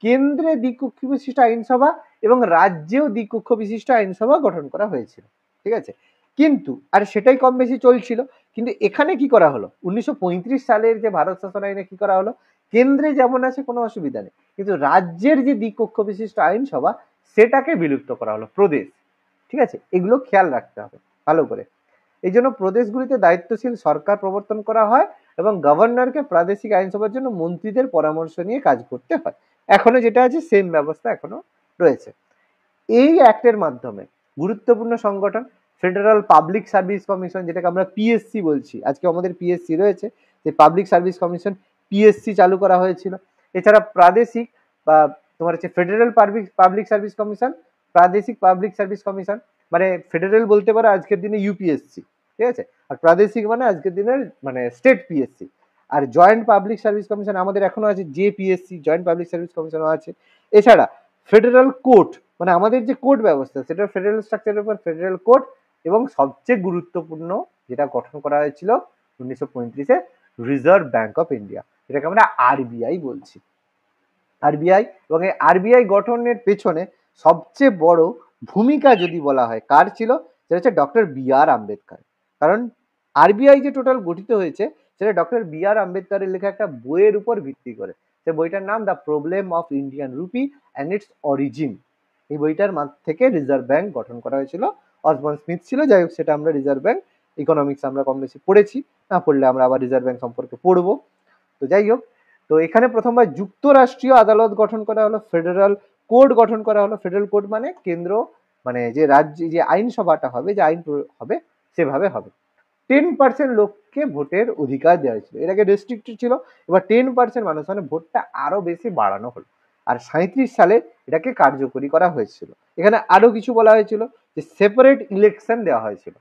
কেন্দ্রে দ্বিকক্ষ বিশিষ্ট আইনসভা এবং রাজ্যেও দ্বিকক্ষ বিশিষ্ট আইনসভা গঠন করা হয়েছিল, ঠিক আছে। কিন্তু আর সেটাই কম বেশি চলছিল, কিন্তু এখানে কি করা হলো, 1935 সালের যে ভারত শাসন আইনে কি করা হলো, কেন্দ্রে যেমন আছে কোনো অসুবিধা নেই, কিন্তু রাজ্যের যে দ্বিকক্ষ বিশিষ্ট আইনসভা সেটাকে বিলুপ্ত করা হলো প্রদেশ, ঠিক আছে। এগুলো খেয়াল রাখতে হবে ভালো করে। এই জন্য প্রদেশগুলিতে দায়িত্বশীল সরকার প্রবর্তন করা হয় এবং গভর্নরকে প্রাদেশিক আইনসভার জন্য মন্ত্রীদের পরামর্শ নিয়ে কাজ করতে হয়। এখনো যেটা আছে সেম ব্যবস্থা এখনো রয়েছে। এই অ্যাক্টের মাধ্যমে গুরুত্বপূর্ণ সংগঠন ফেডারেল পাবলিক সার্ভিস কমিশন, যেটাকে আমরা পিএসসি বলছি, আজকে আমাদের পিএসসি রয়েছে, যে পাবলিক সার্ভিস কমিশন পিএসসি চালু করা হয়েছিল। এছাড়া প্রাদেশিক বা তোমার হচ্ছে ফেডারেল পাবলিক সার্ভিস কমিশন, প্রাদেশিক পাবলিক সার্ভিস কমিশন, মানে ফেডারেল বলতে পারো আজকের দিনে ইউপিএসসি, ঠিক আছে, আর প্রাদেশিক মানে আজকের দিনের মানে স্টেট পিএসসি। আর জয়েন্ট পাবলিক সার্ভিস কমিশন আমাদের এখনো আছে, জেপিএসসি, জয়েন্ট পাবলিক সার্ভিস কমিশনও আছে। এছাড়া ফেডারেল কোর্ট, মানে আমাদের যে কোর্ট ব্যবস্থা সেটা ফেডারেল স্ট্রাকচারের উপর ফেডারেল কোর্ট, এবং সবচেয়ে গুরুত্বপূর্ণ যেটা গঠন করা হয়েছিল 1935-এ, রিজার্ভ ব্যাংক অফ ইন্ডিয়া, যেটাকে আমরা আরবিআই বলছি, আরবিআই। এবং এই আরবিআই গঠনের পেছনে সবচেয়ে বড় ভূমিকা যদি বলা হয় কার ছিল, সেটা হচ্ছে ডক্টর বি আর আম্বেদকর। কারণ আরবিআই যে টোটাল গঠিত হয়েছে সেটা ডক্টর বি আর আম্বেদকরের লেখা একটা বইয়ের উপর ভিত্তি করে। সে বইটার নাম the problem of Indian rupee and it's origin. এই বইটার থেকে রিজার্ভ ব্যাংক গঠন করা হয়েছিল, অসবর্ন স্মিথ ছিল। যাই হোক, সেটা আমরা রিজার্ভ ব্যাংক ইকোনমিক্স আমরা কম বেশি পড়েছি, না পড়লে আমরা আবার রিজার্ভ ব্যাংক সম্পর্কে পড়বো। তো যাই হোক, তো এখানে প্রথমবার যুক্তরাষ্ট্রীয় আদালত গঠন করা হলো, ফেডারেল কোর্ট গঠন করা হলো। ফেডারেল কোর্ট মানে কেন্দ্র, মানে যে রাজ্যে যে আইনসভাটা হবে, যে আইন হবে সেভাবে হবে। 10% লোককে ভোটের অধিকার দেওয়া হয়েছিল, এর আগে রেস্ট্রিক্টেড ছিল, এবার 10% মানুষ, মানে ভোটটা আরো বেশি বাড়ানো হলো। আর 37 সালে এটাকে কার্যকরী করা হয়েছিল। এখানে আরো কিছু বলা হয়েছিল, যে সেপারেট ইলেকশন দেওয়া হয়েছিল।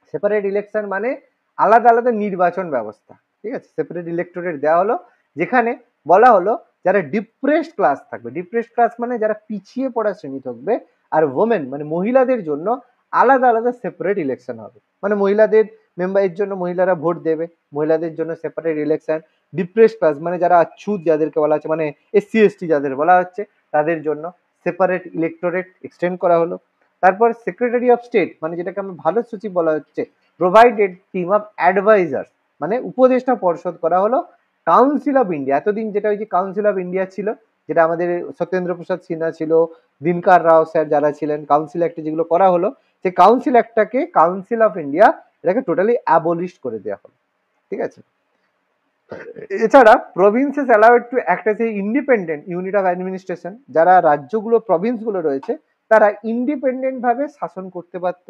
সেপারেট ইলেকশন মানে আলাদা আলাদা নির্বাচন ব্যবস্থা, ঠিক আছে। সেপারেট ইলেকটোরেট দেওয়া হলো, যেখানে বলা হলো যারা ডিপ্রেসড ক্লাস থাকবে, ডিপ্রেসড ক্লাস মানে যারা পিছিয়ে পড়া শ্রেণী থাকবে, আর ওমেন মানে মহিলাদের জন্য আলাদা আলাদা সেপারেট ইলেকশন হবে। মানে মহিলাদের মেম্বারের জন্য মহিলারা ভোট দেবে, মহিলাদের জন্য সেপারেট ইলেকশন। ডিপ্রেস ক্লাস মানে যারা অচ্ছুত যাদেরকে বলা হচ্ছে, মানে এসসি এসটি যাদের বলা হচ্ছে, তাদের জন্য সেপারেট ইলেকটোরেট এক্সটেন্ড করা হলো। তারপর সেক্রেটারি অফ স্টেট মানে যেটাকে আমরা ভারত সচিব বলা হচ্ছে, প্রোভাইডেড টিম অফ অ্যাডভাইজার মানে উপদেষ্টা পর্ষদ করা হলো। কাউন্সিল অফ ইন্ডিয়া, এতদিন যেটা ওই যে কাউন্সিল অফ ইন্ডিয়া ছিল, যেটা আমাদের সত্যেন্দ্র প্রসাদ সিনহা ছিল, দিনকার রাও স্যার যারা ছিলেন, কাউন্সিল অ্যাক্টে যেগুলো করা হলো, সেই কাউন্সিল অ্যাক্টটাকে কাউন্সিল অফ ইন্ডিয়া এটাকে টোটালি অ্যাবলিশ করে দেওয়া হলো। ঠিক আছে। এছাড়া provinces allowed to act S A independent unit of administration, যারা রাজ্যগুলো প্রভিন্সগুলো রয়েছে তারা ইন্ডিপেন্ডেন্ট ভাবে শাসন করতে পারত।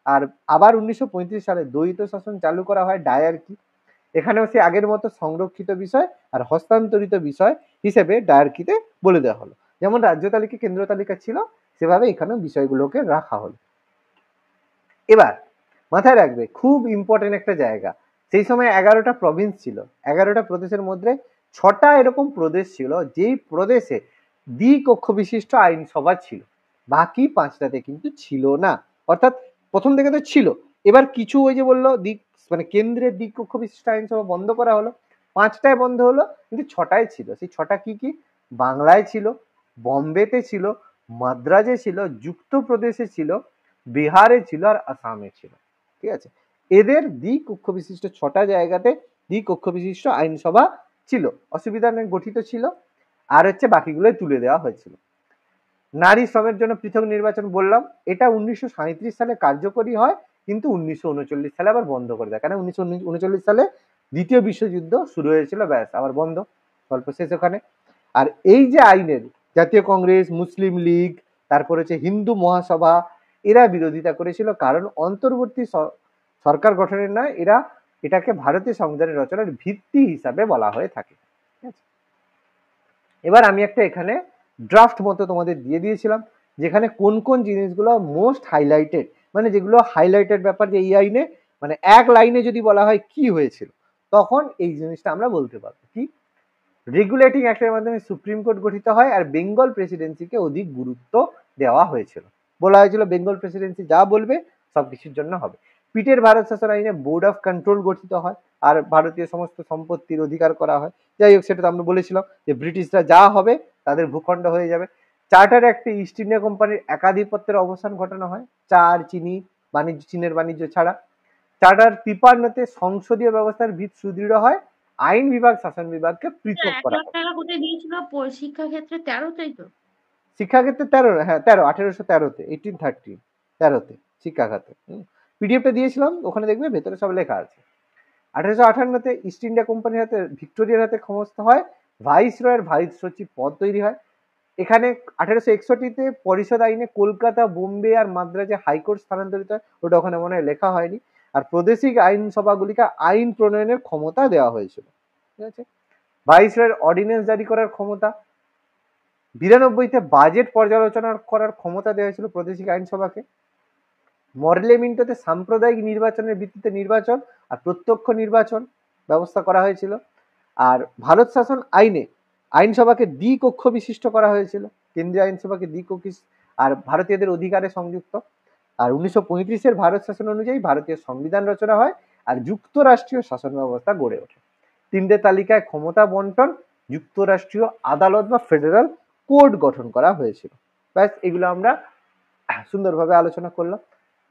আর আবার 1935 সালে দ্বৈত শাসন চালু করা হয় ডায়ার্কি। এখানেও সে আগের মতো সংরক্ষিত বিষয় আর হস্তান্তরিত বিষয় হিসেবে ডায়ার্কিতে বলে দেওয়া হলো। যেমন রাজ্য তালিকা কেন্দ্র তালিকা ছিল, সেভাবে এখানেও বিষয়গুলোকে রাখা হলো। এবার মাথায় রাখবে খুব ইম্পর্টেন্ট একটা জায়গা, সেই সময় 11টা প্রভিন্স ছিল, 11টা প্রদেশের মধ্যে 6টা এরকম প্রদেশ ছিল যেই প্রদেশে দ্বিকক্ষ বিশিষ্ট আইনসভা ছিল, বাকি 5টাতে কিন্তু ছিল না। অর্থাৎ প্রথম থেকে তো ছিল, এবার কিছু ওই যে বললো মানে কেন্দ্রের দ্বিকক্ষ বিশিষ্ট আইনসভা বন্ধ করা হলো, 5টায় বন্ধ হলো, কিন্তু 6টায় ছিল। সেই 6টা কি কি? বাংলায় ছিল, বম্বেতে ছিল, মাদ্রাজে ছিল, যুক্তপ্রদেশে ছিল, বিহারে ছিল আর আসামে ছিল। ঠিক আছে, এদের দ্বিকক্ষ বিশিষ্ট 6টা জায়গাতে দ্বিকক্ষ বিশিষ্ট আইনসভা ছিল, অসুবিধা নেই, গঠিত ছিল। আর হচ্ছে বাকিগুলোই তুলে দেওয়া হয়েছিল। নারী শ্রমের জন্য পৃথক নির্বাচন বললাম, এটা 1937 সালে কার্যকরী হয়, কিন্তু 1939 সালে আবার বন্ধ করে দেয়। কারণ 1939 সালে দ্বিতীয় বিশ্বযুদ্ধ শুরু হয়েছিল, ব্যাস আবার বন্ধ, গল্প শেষ ওখানে। আর এই যে আইনের জাতীয় কংগ্রেস, মুসলিম লীগ, তারপর হচ্ছে হিন্দু মহাসভা, এরা বিরোধিতা করেছিল, কারণ অন্তর্বর্তী সরকার গঠনের নয়, এরা এটাকে ভারতীয় সংবিধানের রচনার ভিত্তি হিসাবে বলা হয়ে থাকে। ঠিক আছে, এবার আমি একটা এখানে ড্রাফট মতো তোমাদের দিয়ে দিয়েছিলাম, যেখানে কোন কোন জিনিসগুলো মোস্ট হাইলাইটেড, মানে যেগুলো হাইলাইটেড ব্যাপার, যে এই আইনে মানে এক লাইনে যদি বলা হয় কি হয়েছিল, তখন এই জিনিসটা আমরা বলতে পারবো। কি? রেগুলেটিং অ্যাক্টের মাধ্যমে সুপ্রিম কোর্ট গঠিত হয়, আর বেঙ্গল প্রেসিডেন্সিকে অধিক গুরুত্ব দেওয়া হয়েছিল। বলা হয়েছিল বেঙ্গল প্রেসিডেন্সি যা বলবে সবকিছুর জন্য হবে। পিটের ভারত শাসন আইনে বোর্ড অফ কন্ট্রোল গঠিত হয়, আর ভারতীয় সমস্ত সম্পত্তির অধিকার করা হয়। যাই হোক, সেটা তো আমরা বলেছিলাম যে ব্রিটিশরা যা হবে তাদের ভূখণ্ড হয়ে যাবে। চার্টার অ্যাক্টে ইস্ট ইন্ডিয়া কোম্পানির একাধিপত্যের অবসান ঘটানো হয়, চা আর চিনি বাণিজ্য, চীনের বাণিজ্য ছাড়া। চার্টার 53-তে সংসদীয় ব্যবস্থার ভিত সুদৃঢ় হয়, আইন বিভাগ শাসন বিভাগকে পৃথক 1 করা লাখ হয়। টাকা কোথায় দিয়েছিল? শিক্ষাক্ষেত্রে 13তেই তো? শিক্ষাক্ষেত্রে 13, হ্যাঁ 13, 1813-তে, 1813, 13-তে শিক্ষা খাতে। পিডিএফটা দিয়েছিলাম, ওখানে দেখবে ভেতরে সব লেখা আছে। 1858-তে ইস্ট ইন্ডিয়া কোম্পানির হাতে, ভিক্টোরিয়ার হাতে ক্ষমতা হয়, ভাইস রয়ের ভাইস সচিব পদ তৈরি হয়। এখানে 1861-তে পরিষদ আইনে কলকাতা, বোম্বে আর মাদ্রাজে হাইকোর্ট স্থানান্তরিত হয়, ওটা ওখানে মনে হয় লেখা হয়নি। আর প্রাদেশিক আইনসভাগুলিকে আইন প্রণয়নের ক্ষমতা দেওয়া হয়েছিল। ঠিক আছে, ভাইস রয়ের অর্ডিন্যান্স জারি করার ক্ষমতা। 92-তে বাজেট পর্যালোচনা করার ক্ষমতা দেওয়া হয়েছিল প্রাদেশিক আইনসভাকে। মরলেমিন্টোতে সাম্প্রদায়িক নির্বাচনের ভিত্তিতে নির্বাচন আর প্রত্যক্ষ নির্বাচন ব্যবস্থা করা হয়েছিল। আর ভারত শাসন আইনে আইনসভাকে দ্বিকক্ষ বিশিষ্ট করা হয়েছিল, কেন্দ্রীয় আইনসভাকে দ্বিকক্ষ আর ভারতীয়দের অধিকারে সংযুক্ত। আর 1935-এর ভারত শাসন অনুযায়ী ভারতীয় সংবিধান রচনা হয়, আর যুক্তরাষ্ট্রীয় শাসন ব্যবস্থা গড়ে ওঠে। 3টে তালিকায় ক্ষমতা বন্টন, যুক্তরাষ্ট্রীয় আদালত বা ফেডারেল কোর্ট গঠন করা হয়েছিল। ব্যাস, এগুলো আমরা সুন্দরভাবে আলোচনা করলাম।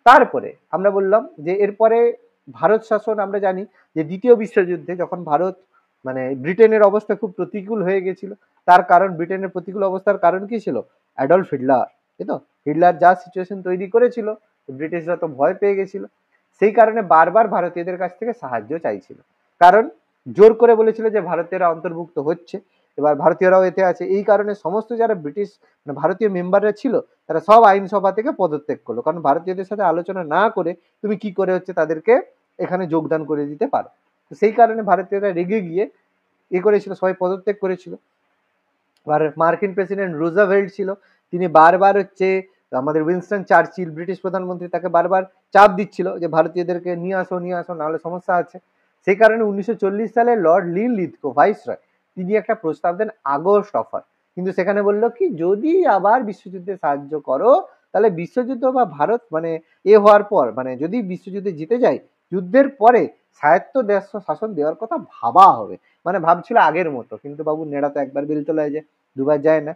তারপরে আমরা বললাম যে এরপরে ভারত শাসন, আমরা জানি যে দ্বিতীয় বিশ্বযুদ্ধে যখন ভারত মানে ব্রিটেনের অবস্থা খুব প্রতিকূল হয়ে গেছিল, তার কারণ ব্রিটেনের প্রতিকূল অবস্থার কারণ কি ছিল? Adolf Hitler. তাই তো, হিটলার যা সিচুয়েশন তৈরি করেছিল, ব্রিটিশরা তো ভয় পেয়ে গেছিল, সেই কারণে বারবার ভারতীয়দের কাছ থেকে সাহায্য চাইছিল, কারণ জোর করে বলেছিল যে ভারতীয়রা অন্তর্ভুক্ত হচ্ছে, এবার ভারতীয়রাও এতে আছে। এই কারণে সমস্ত যারা ব্রিটিশ মানে ভারতীয় মেম্বাররা ছিল, তারা সব আইনসভা থেকে পদত্যাগ করলো, কারণ ভারতীয়দের সাথে আলোচনা না করে তুমি কি করে হচ্ছে তাদেরকে এখানে যোগদান করে দিতে পারো। তো সেই কারণে ভারতীয়রা রেগে গিয়ে করেছিল, সবাই পদত্যাগ করেছিল। আর মার্কিন প্রেসিডেন্ট রুজভেল্ট ছিল, তিনি বারবার হচ্ছে আমাদের উইনস্টন চার্চিল ব্রিটিশ প্রধানমন্ত্রী, তাকে বারবার চাপ দিচ্ছিল যে ভারতীয়দেরকে নিয়ে আসো নাহলে সমস্যা আছে। সেই কারণে 1940 সালে লর্ড লিথগো ভাইসরয়, তিনি একটা প্রস্তাব দেন আগস্ট অফার, কিন্তু সেখানে বললো কি যদি আবার বিশ্বযুদ্ধে সাহায্য করো তাহলে বিশ্বযুদ্ধ বা ভারত মানে হওয়ার পর মানে যদি বিশ্বযুদ্ধে জিতে যায়, যুদ্ধের পরে স্বায়ত্ত দেশ শাসন দেওয়ার কথা ভাবা হবে। মানে ভাবছিল আগের মতো, কিন্তু বাবু নেড়া তো একবার বিল তোলায় যায়, দুবার যায় না।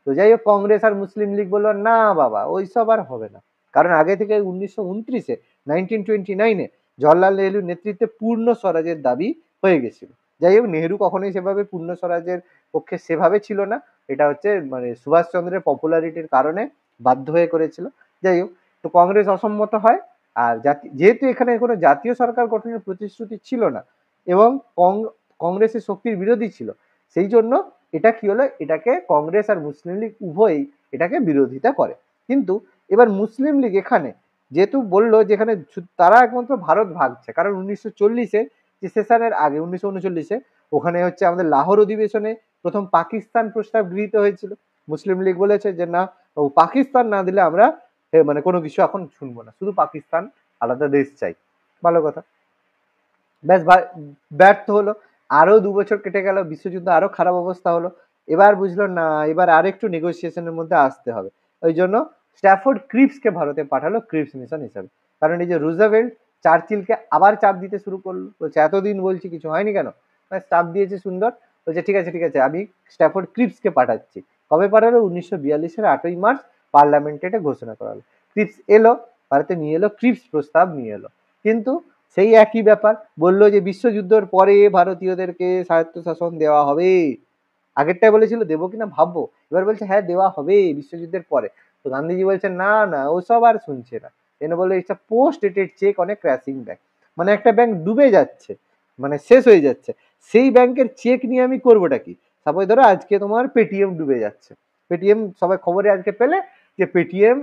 তো যাই হোক, কংগ্রেস আর মুসলিম লীগ বললো না বাবা ওইসব আর হবে না, কারণ আগে থেকে 1929-এ 1929-এ জওয়াহরলাল নেহরুর নেতৃত্বে পূর্ণ স্বরাজের দাবি হয়ে গেছিল। যাই হোক, নেহরু কখনোই সেভাবে পূর্ণ স্বরাজের পক্ষে সেভাবে ছিল না, এটা হচ্ছে মানে সুভাষচন্দ্রের পপুলারিটির কারণে বাধ্য হয়ে করেছিল। যাই হোক, তো কংগ্রেস অসম্মত হয়, আর যেহেতু এখানে কোনো জাতীয় সরকার গঠনের প্রতিশ্রুতি ছিল না এবং কংগ্রেসের শক্তির বিরোধী ছিল, সেই জন্য এটা কি হলো, এটাকে কংগ্রেস আর মুসলিম লীগ উভয়ই এটাকে বিরোধিতা করে। কিন্তু এবার মুসলিম লীগ এখানে যেহেতু বললো যে এখানে তারা একমাত্র ভারত ভাগছে, কারণ 1940-এ যে সেশনের আগে 1939-এ ওখানে হচ্ছে আমাদের লাহোর অধিবেশনে প্রথম পাকিস্তান প্রস্তাব গৃহীত হয়েছিল। মুসলিম লীগ বলেছে যে না, ও পাকিস্তান না দিলে আমরা মানে কোনো কিছু এখন শুনবো না, শুধু পাকিস্তান আলাদা দেশ চাই। ভালো কথা, ব্যাস ব্যর্থ হলো। আরো 2 বছর কেটে গেল, বিশ্বযুদ্ধ আরো খারাপ অবস্থা হলো। এবার বুঝলো না, এবার আরেকটু নেগোসিয়েশনের মধ্যে আসতে হবে। ওই জন্য স্ট্যাফোর্ড ক্রিপসকে ভারতে পাঠালো ক্রিপস মিশন হিসাবে, কারণ এই যে রুজভেল্ট চার্চিলকে আবার চাপ দিতে শুরু করলো, বলছে এতদিন বলছি কিছু হয়নি কেন, চাপ দিয়েছে সুন্দর, বলছে ঠিক আছে ঠিক আছে আমি স্ট্যাফোর্ড ক্রিপসকে পাঠাচ্ছি। কবে পাঠালো? 1942-এর 8ই মার্চ পার্লামেন্টে এটা ঘোষণা করা হলো। ক্রিপস এলো, ভারতে নিয়ে এলো, ক্রিপস প্রস্তাব নিয়ে এলো, কিন্তু সেই একই ব্যাপার, বললো যে বিশ্বযুদ্ধের পরে ভারতীয়দেরকে স্বায়ত্তশাসন দেওয়া হবে। আগেরটাই বলেছিল দেবো কিনা ভাববো, এবার বলছে হ্যাঁ দেওয়া হবে বিশ্বযুদ্ধের পরে। তো গান্ধীজি বলছেন না না ওসব আর শুনছে না, এনে বললো এটা পোস্ট ডেটেড চেক অনেক ক্র্যাশিং ব্যাংক, মানে একটা ব্যাংক ডুবে যাচ্ছে, মানে শেষ হয়ে যাচ্ছে, সেই ব্যাংকের চেক নিয়ে আমি করবোটা কি? সাপোজ ধরো আজকে তোমার পেটিএম ডুবে যাচ্ছে, পেটিএম সবাই খবরে আজকে পেলে যে পেটিএম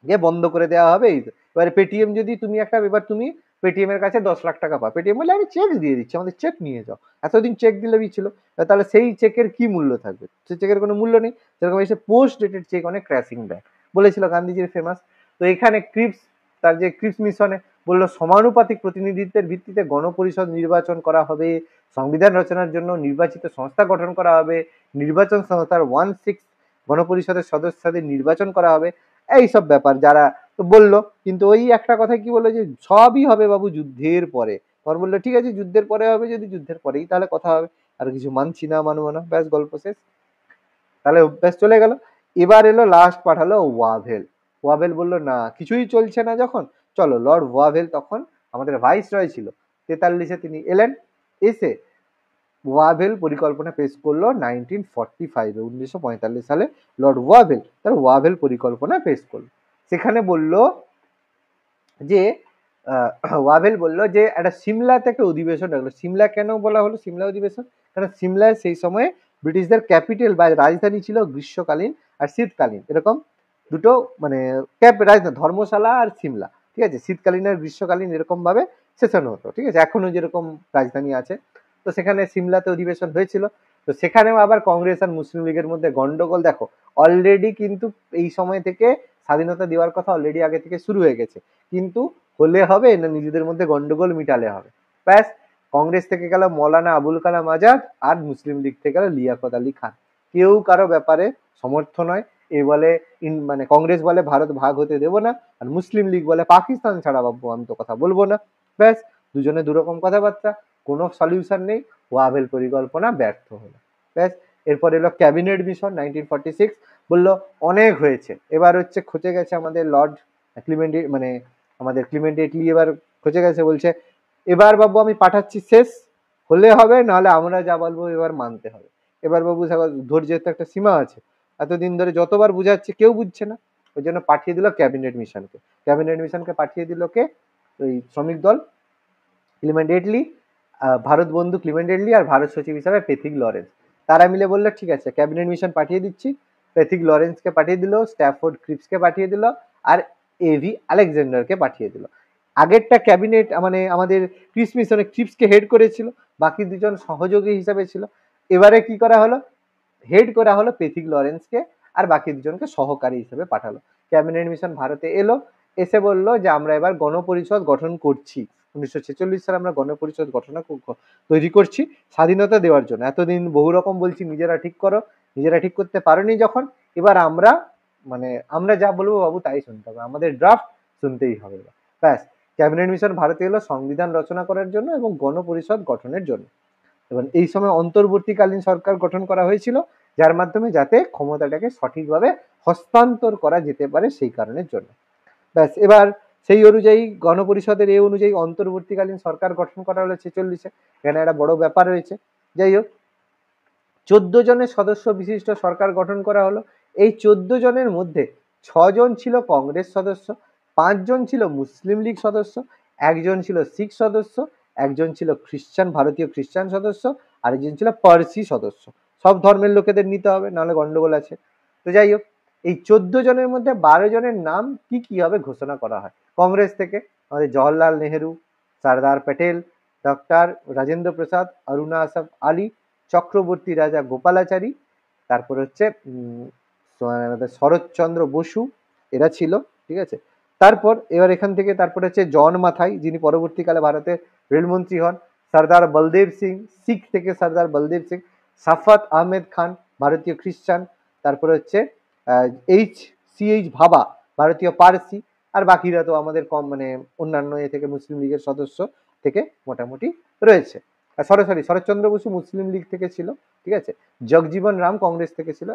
যে বন্ধ করে দেওয়া হবে। এবারে পেটিএম যদি তুমি একটা, এবার তুমি পেটিএম এর কাছে 10 লাখ টাকা পাও, পেটিএম বলে আমি চেক দিয়ে দিচ্ছি, আমাদের চেক নিয়ে যাও, এতদিন চেক দিলেই ছিল, তাহলে সেই চেকের কি মূল্য থাকবে? সেই চেকের কোনো মূল্য নেই। সেরকম এসে পোস্ট ডেটেড চেক অনেক ক্র্যাশিং ব্যাংক বলেছিল গান্ধীজির ফেমাস। তো এখানে ক্রিপস তার যে ক্রিপস মিশনে বললো সমানুপাতিক প্রতিনিধিত্বের ভিত্তিতে গণপরিষদ নির্বাচন করা হবে, সংবিধান রচনার জন্য নির্বাচিত সংস্থা গঠন করা হবে, নির্বাচন সংস্থার 1/6 গণপরিষদের সদস্যদের নির্বাচন করা হবে, এইসব ব্যাপার যারা তো বললো। কিন্তু ওই একটা কথা কি বললো যে সবই হবে বাবু যুদ্ধের পরে। তখন বললো ঠিক আছে যুদ্ধের পরে হবে, যদি যুদ্ধের পরেই তাহলে কথা হবে, আর কিছু মানছি না মানবো না, ব্যাস গল্প শেষ। তাহলে ব্যাস চলে গেল। এবার এলো লাস্ট পাঠালো ওয়াভেল। ওয়াভেল বললো না কিছুই চলছে না যখন, চলো লর্ড ওয়াভেল তখন আমাদের ভাইস রয় ছিল, 43-এ তিনি এলেন, এসে ওয়াভেল পরিকল্পনা পেশ করলো 1945-এ 1945 সালে লর্ড ওয়াভেল তার ওয়াভেল পরিকল্পনা পেশ করলো। সেখানে বললো যে ওয়াভেল বললো যে একটা সিমলাতে একটা অধিবেশন রাখলো। সিমলা কেন বলা হলো সিমলা অধিবেশন? কারণ সিমলায় সেই সময়ে ব্রিটিশদের ক্যাপিটাল বা রাজধানী ছিল গ্রীষ্মকালীন আর শীতকালীন, এরকম দুটো মানে রাজধানী, ধর্মশালা আর সিমলা, ঠিক আছে, শীতকালীন আর গ্রীষ্মকালীন এরকম ভাবে সেশন হতো, ঠিক আছে, এখনো যেরকম রাজধানী আছে। তো সেখানে সিমলাতে অধিবেশন হয়েছিল। তো সেখানেও আবার কংগ্রেস আর মুসলিম লীগের মধ্যে গন্ডগোল। দেখো অলরেডি কিন্তু এই সময় থেকে স্বাধীনতা দেওয়ার কথা অলরেডি আগে থেকে শুরু হয়ে গেছে, কিন্তু হলে হবে না নিজেদের মধ্যে গন্ডগোল মিটালে হবে। ব্যাস, কংগ্রেস থেকে গেল মৌলানা আবুল কালাম আজাদ আর মুসলিম লীগ থেকে গেল লিয়াকত আলী খান। কেউ কারো ব্যাপারে সমর্থ নয়। এ বলে মানে কংগ্রেস বলে ভারত ভাগ হতে দেবো না, আর মুসলিম লীগ বলে পাকিস্তান ছাড়া বাবু আমি তো কথা বলবো না। ব্যাস, দুজনে দুরকম কথাবার্তা, কোনো সলিউশন নেই, ওয়াভেল পরিকল্পনা ব্যর্থ হলো। ব্যাস, এরপর এলো ক্যাবিনেট মিশন 1946। বললো অনেক হয়েছে, এবার হচ্ছে খচে গেছে আমাদের লর্ড ক্লিমেন্ট, মানে আমাদের ক্লিমেন্ট এটলি এবার খচে গেছে, বলছে এবার বাবু আমি পাঠাচ্ছি, শেষ হলে হবে, নাহলে আমরা যা বলবো এবার মানতে হবে। এবার বাবু ধৈর্যের তো একটা সীমা আছে, এতদিন ধরে যতবার বুঝাচ্ছে কেউ বুঝছে না, ওই জন্য পাঠিয়ে দিল ক্যাবিনেট মিশনকে। ক্যাবিনেট মিশনকে পাঠিয়ে দিল কে? ওই শ্রমিক দল, ক্লিমেন্ট এটলি, ভারত বন্ধু ক্লিমেন্ট এটলি আর ভারত সচিব হিসাবে পেথিক লরেন্স। তারা মিলে বললো ঠিক আছে ক্যাবিনেট মিশন পাঠিয়ে দিচ্ছি। পেথিক লরেন্সকে পাঠিয়ে দিল, স্ট্যাফোর্ড ক্রিপসকে পাঠিয়ে দিল, আর এভি আলেকজান্ডারকে পাঠিয়ে দিল। আগেরটা ক্যাবিনেট মানে আমাদের ক্রিপস মিশনে ক্রিপসকে হেড করেছিল, বাকি দুজন সহযোগী হিসাবে ছিল। এবারে কি করা হলো, হেড করা হলো পেথিক লরেন্সকে, আর বাকি দুজনকে সহকারী হিসেবে পাঠালো। ক্যাবিনেট মিশন ভারতে এলো, এসে বললো যে আমরা এবার গণপরিষদ গঠন করছি। 1946 সালে আমরা গণপরিষদ তৈরি করছি স্বাধীনতা দেওয়ার জন্য। এতদিন বহু রকম বলছি নিজেরা ঠিক করো, নিজেরা ঠিক করতে পারোনি যখন, এবার আমরা মানে আমরা যা বলবো বাবু তাই শুনতে হবে, আমাদের ড্রাফট শুনতেই হবে। ব্যাস। ক্যাবিনেট মিশন ভারতে এলো সংবিধান রচনা করার জন্য এবং গণপরিষদ গঠনের জন্য। এবং এই সময় অন্তর্বর্তীকালীন সরকার গঠন করা হয়েছিল, যার মাধ্যমে যাতে ক্ষমতাটাকে সঠিকভাবে হস্তান্তর করা যেতে পারে সেই কারণের জন্য। ব্যাস। এবার সেই অনুযায়ী গণপরিষদের এই অনুযায়ী অন্তর্বর্তীকালীন সরকার গঠন করা হলো 46-এ। এখানে একটা বড় ব্যাপার রয়েছে। যাই হোক, 14 জনের সদস্য বিশিষ্ট সরকার গঠন করা হলো। এই 14 জনের মধ্যে 6 জন ছিল কংগ্রেস সদস্য, 5 জন ছিল মুসলিম লীগ সদস্য, 1 জন ছিল শিখ সদস্য, 1 জন ছিল ভারতীয় খ্রিস্টান সদস্য, আর 1 জন ছিল পারসি সদস্য। সব ধর্মের লোকেদের নিতে হবে, নাহলে গন্ডগোল আছে। তো যাই হোক, এই 14 জনের মধ্যে 12 জনের নাম কি হবে ঘোষণা করা হয়। কংগ্রেস থেকে আমাদের জওহরলাল নেহেরু, সর্দার প্যাটেল, ডক্টর রাজেন্দ্র প্রসাদ, অরুণা আসফ আলী, চক্রবর্তী রাজা গোপালাচারী, তারপর হচ্ছে শরৎচন্দ্র বসু, এরা ছিল। ঠিক আছে। তারপর এবার এখান থেকে তারপর হচ্ছে জন মাথাই, যিনি পরবর্তীকালে ভারতের রেলমন্ত্রী হন, সর্দার বলদেব সিং, শিখ থেকে সর্দার বলদেব সিং, সাফাত আহমেদ খান, ভারতীয় খ্রিস্টান, তারপরে হচ্ছে CH ভাবা, ভারতীয় পারসি, আর বাকিরা তো আমাদের কম মানে অন্যান্য এ থেকে মুসলিম লীগের সদস্য থেকে মোটামুটি রয়েছে। শরৎচন্দ্র বসু মুসলিম লীগ থেকে ছিল। ঠিক আছে। জগজীবন রাম কংগ্রেস থেকে ছিল,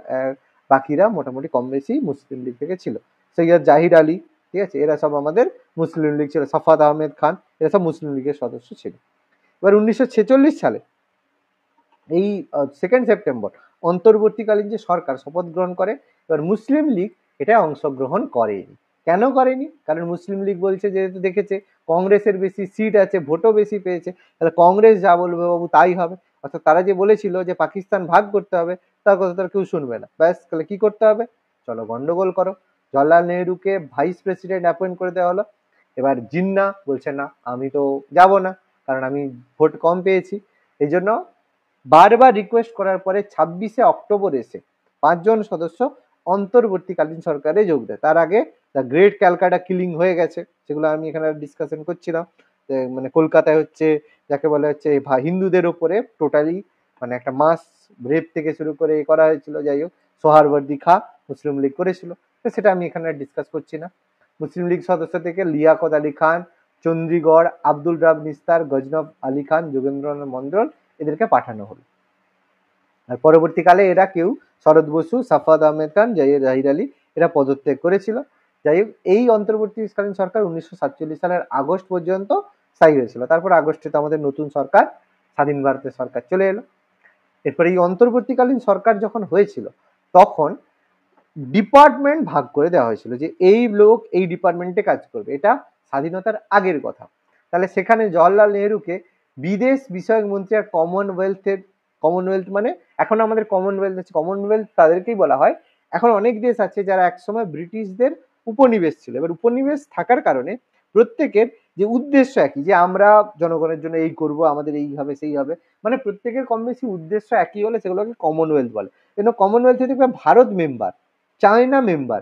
বাকিরা মোটামুটি কম বেশি মুসলিম লীগ থেকে ছিল। সৈয়দ জাহির আলী, ঠিক আছে, এরা সব আমাদের মুসলিম লীগ ছিল। সাফাত আহমেদ খান, এরা সব মুসলিম লীগের সদস্য ছিল। এবার 1946 সালে এই 2 সেপ্টেম্বর অন্তর্বর্তীকালীন যে সরকার শপথ গ্রহণ করে। এবার মুসলিম লীগ এটা অংশগ্রহণ করেনি। কেন করেনি? কারণ মুসলিম লীগ বলছে, যেহেতু দেখেছে কংগ্রেসের বেশি সিট আছে, ভোটও বেশি পেয়েছে, তাহলে কংগ্রেস যা বলবে বাবু তাই হবে। অর্থাৎ তারা যে বলেছিল যে পাকিস্তান ভাগ করতে হবে, তার কথা তারা কেউ শুনবে না। ব্যাস, তাহলে কি করতে হবে? চলো গন্ডগোল করো। জওয়াহরলাল নেহরুকে ভাইস প্রেসিডেন্ট অ্যাপয়েন্ট করে দেওয়া হলো। এবার জিন্না বলছে না, আমি তো যাব না, কারণ আমি ভোট কম পেয়েছি। এই জন্য বারবার রিকোয়েস্ট করার পরে 26শে অক্টোবর এসে 5 জন সদস্য অন্তর্বর্তীকালীন সরকারে যোগ দেয়। তার আগে দ্য গ্রেট ক্যালকাটা কিলিং হয়ে গেছে, সেগুলো আমি এখানে ডিসকাশন করছিলাম। মানে কলকাতায় হচ্ছে যাকে বলা হচ্ছে হিন্দুদের ওপরে টোটালি মানে একটা মাস রেপ থেকে শুরু করে করা হয়েছিল। যাই হোক, সোহারওয়ার্দী খা মুসলিম লীগ করেছিল, তো সেটা আমি এখানে ডিসকাস করছি না। মুসলিম লীগ সদস্য থেকে লিয়াকত আলী খান, চন্দ্রীগড়, আব্দুল রাব নিস্তার, গজনব আলী খান, যোগেন্দ্রনাথ মন্ডল, এদেরকে পাঠানো হলো। আর পরবর্তীকালে এরা কেউ শরৎ বসু, সাফাত আহমেদ খান, জাহির আলী, এরা পদত্যাগ করেছিল। যাই হোক, এই অন্তর্বর্তীকালীন সরকার 1947 সালের আগস্ট পর্যন্ত স্থায়ী হয়েছিল। তারপর আগস্টে তো আমাদের নতুন সরকার, স্বাধীন ভারতের সরকার চলে এলো। এরপরে এই অন্তর্বর্তীকালীন সরকার যখন হয়েছিল, তখন ডিপার্টমেন্ট ভাগ করে দেওয়া হয়েছিল, যে এই লোক এই ডিপার্টমেন্টে কাজ করবে। এটা স্বাধীনতার আগের কথা। তাহলে সেখানে জওহরলাল নেহরুকে বিদেশ বিষয়ক মন্ত্রী আর কমনওয়েলথ মানে এখন আমাদের কমনওয়েলথ আছে, কমনওয়েলথ তাদেরকেই বলা হয়। এখন অনেক দেশ আছে যারা একসময় ব্রিটিশদের উপনিবেশ ছিল। এবার উপনিবেশ থাকার কারণে প্রত্যেকের যে উদ্দেশ্য একই, যে আমরা জনগণের জন্য এই করব, আমাদের এই হবে সেই হবে, মানে প্রত্যেকের কম বেশি উদ্দেশ্য একই হলে সেগুলোকে কমনওয়েলথ বলে। কিন্তু কমনওয়েলথে দেখবে ভারত মেম্বার, চায়না মেম্বার,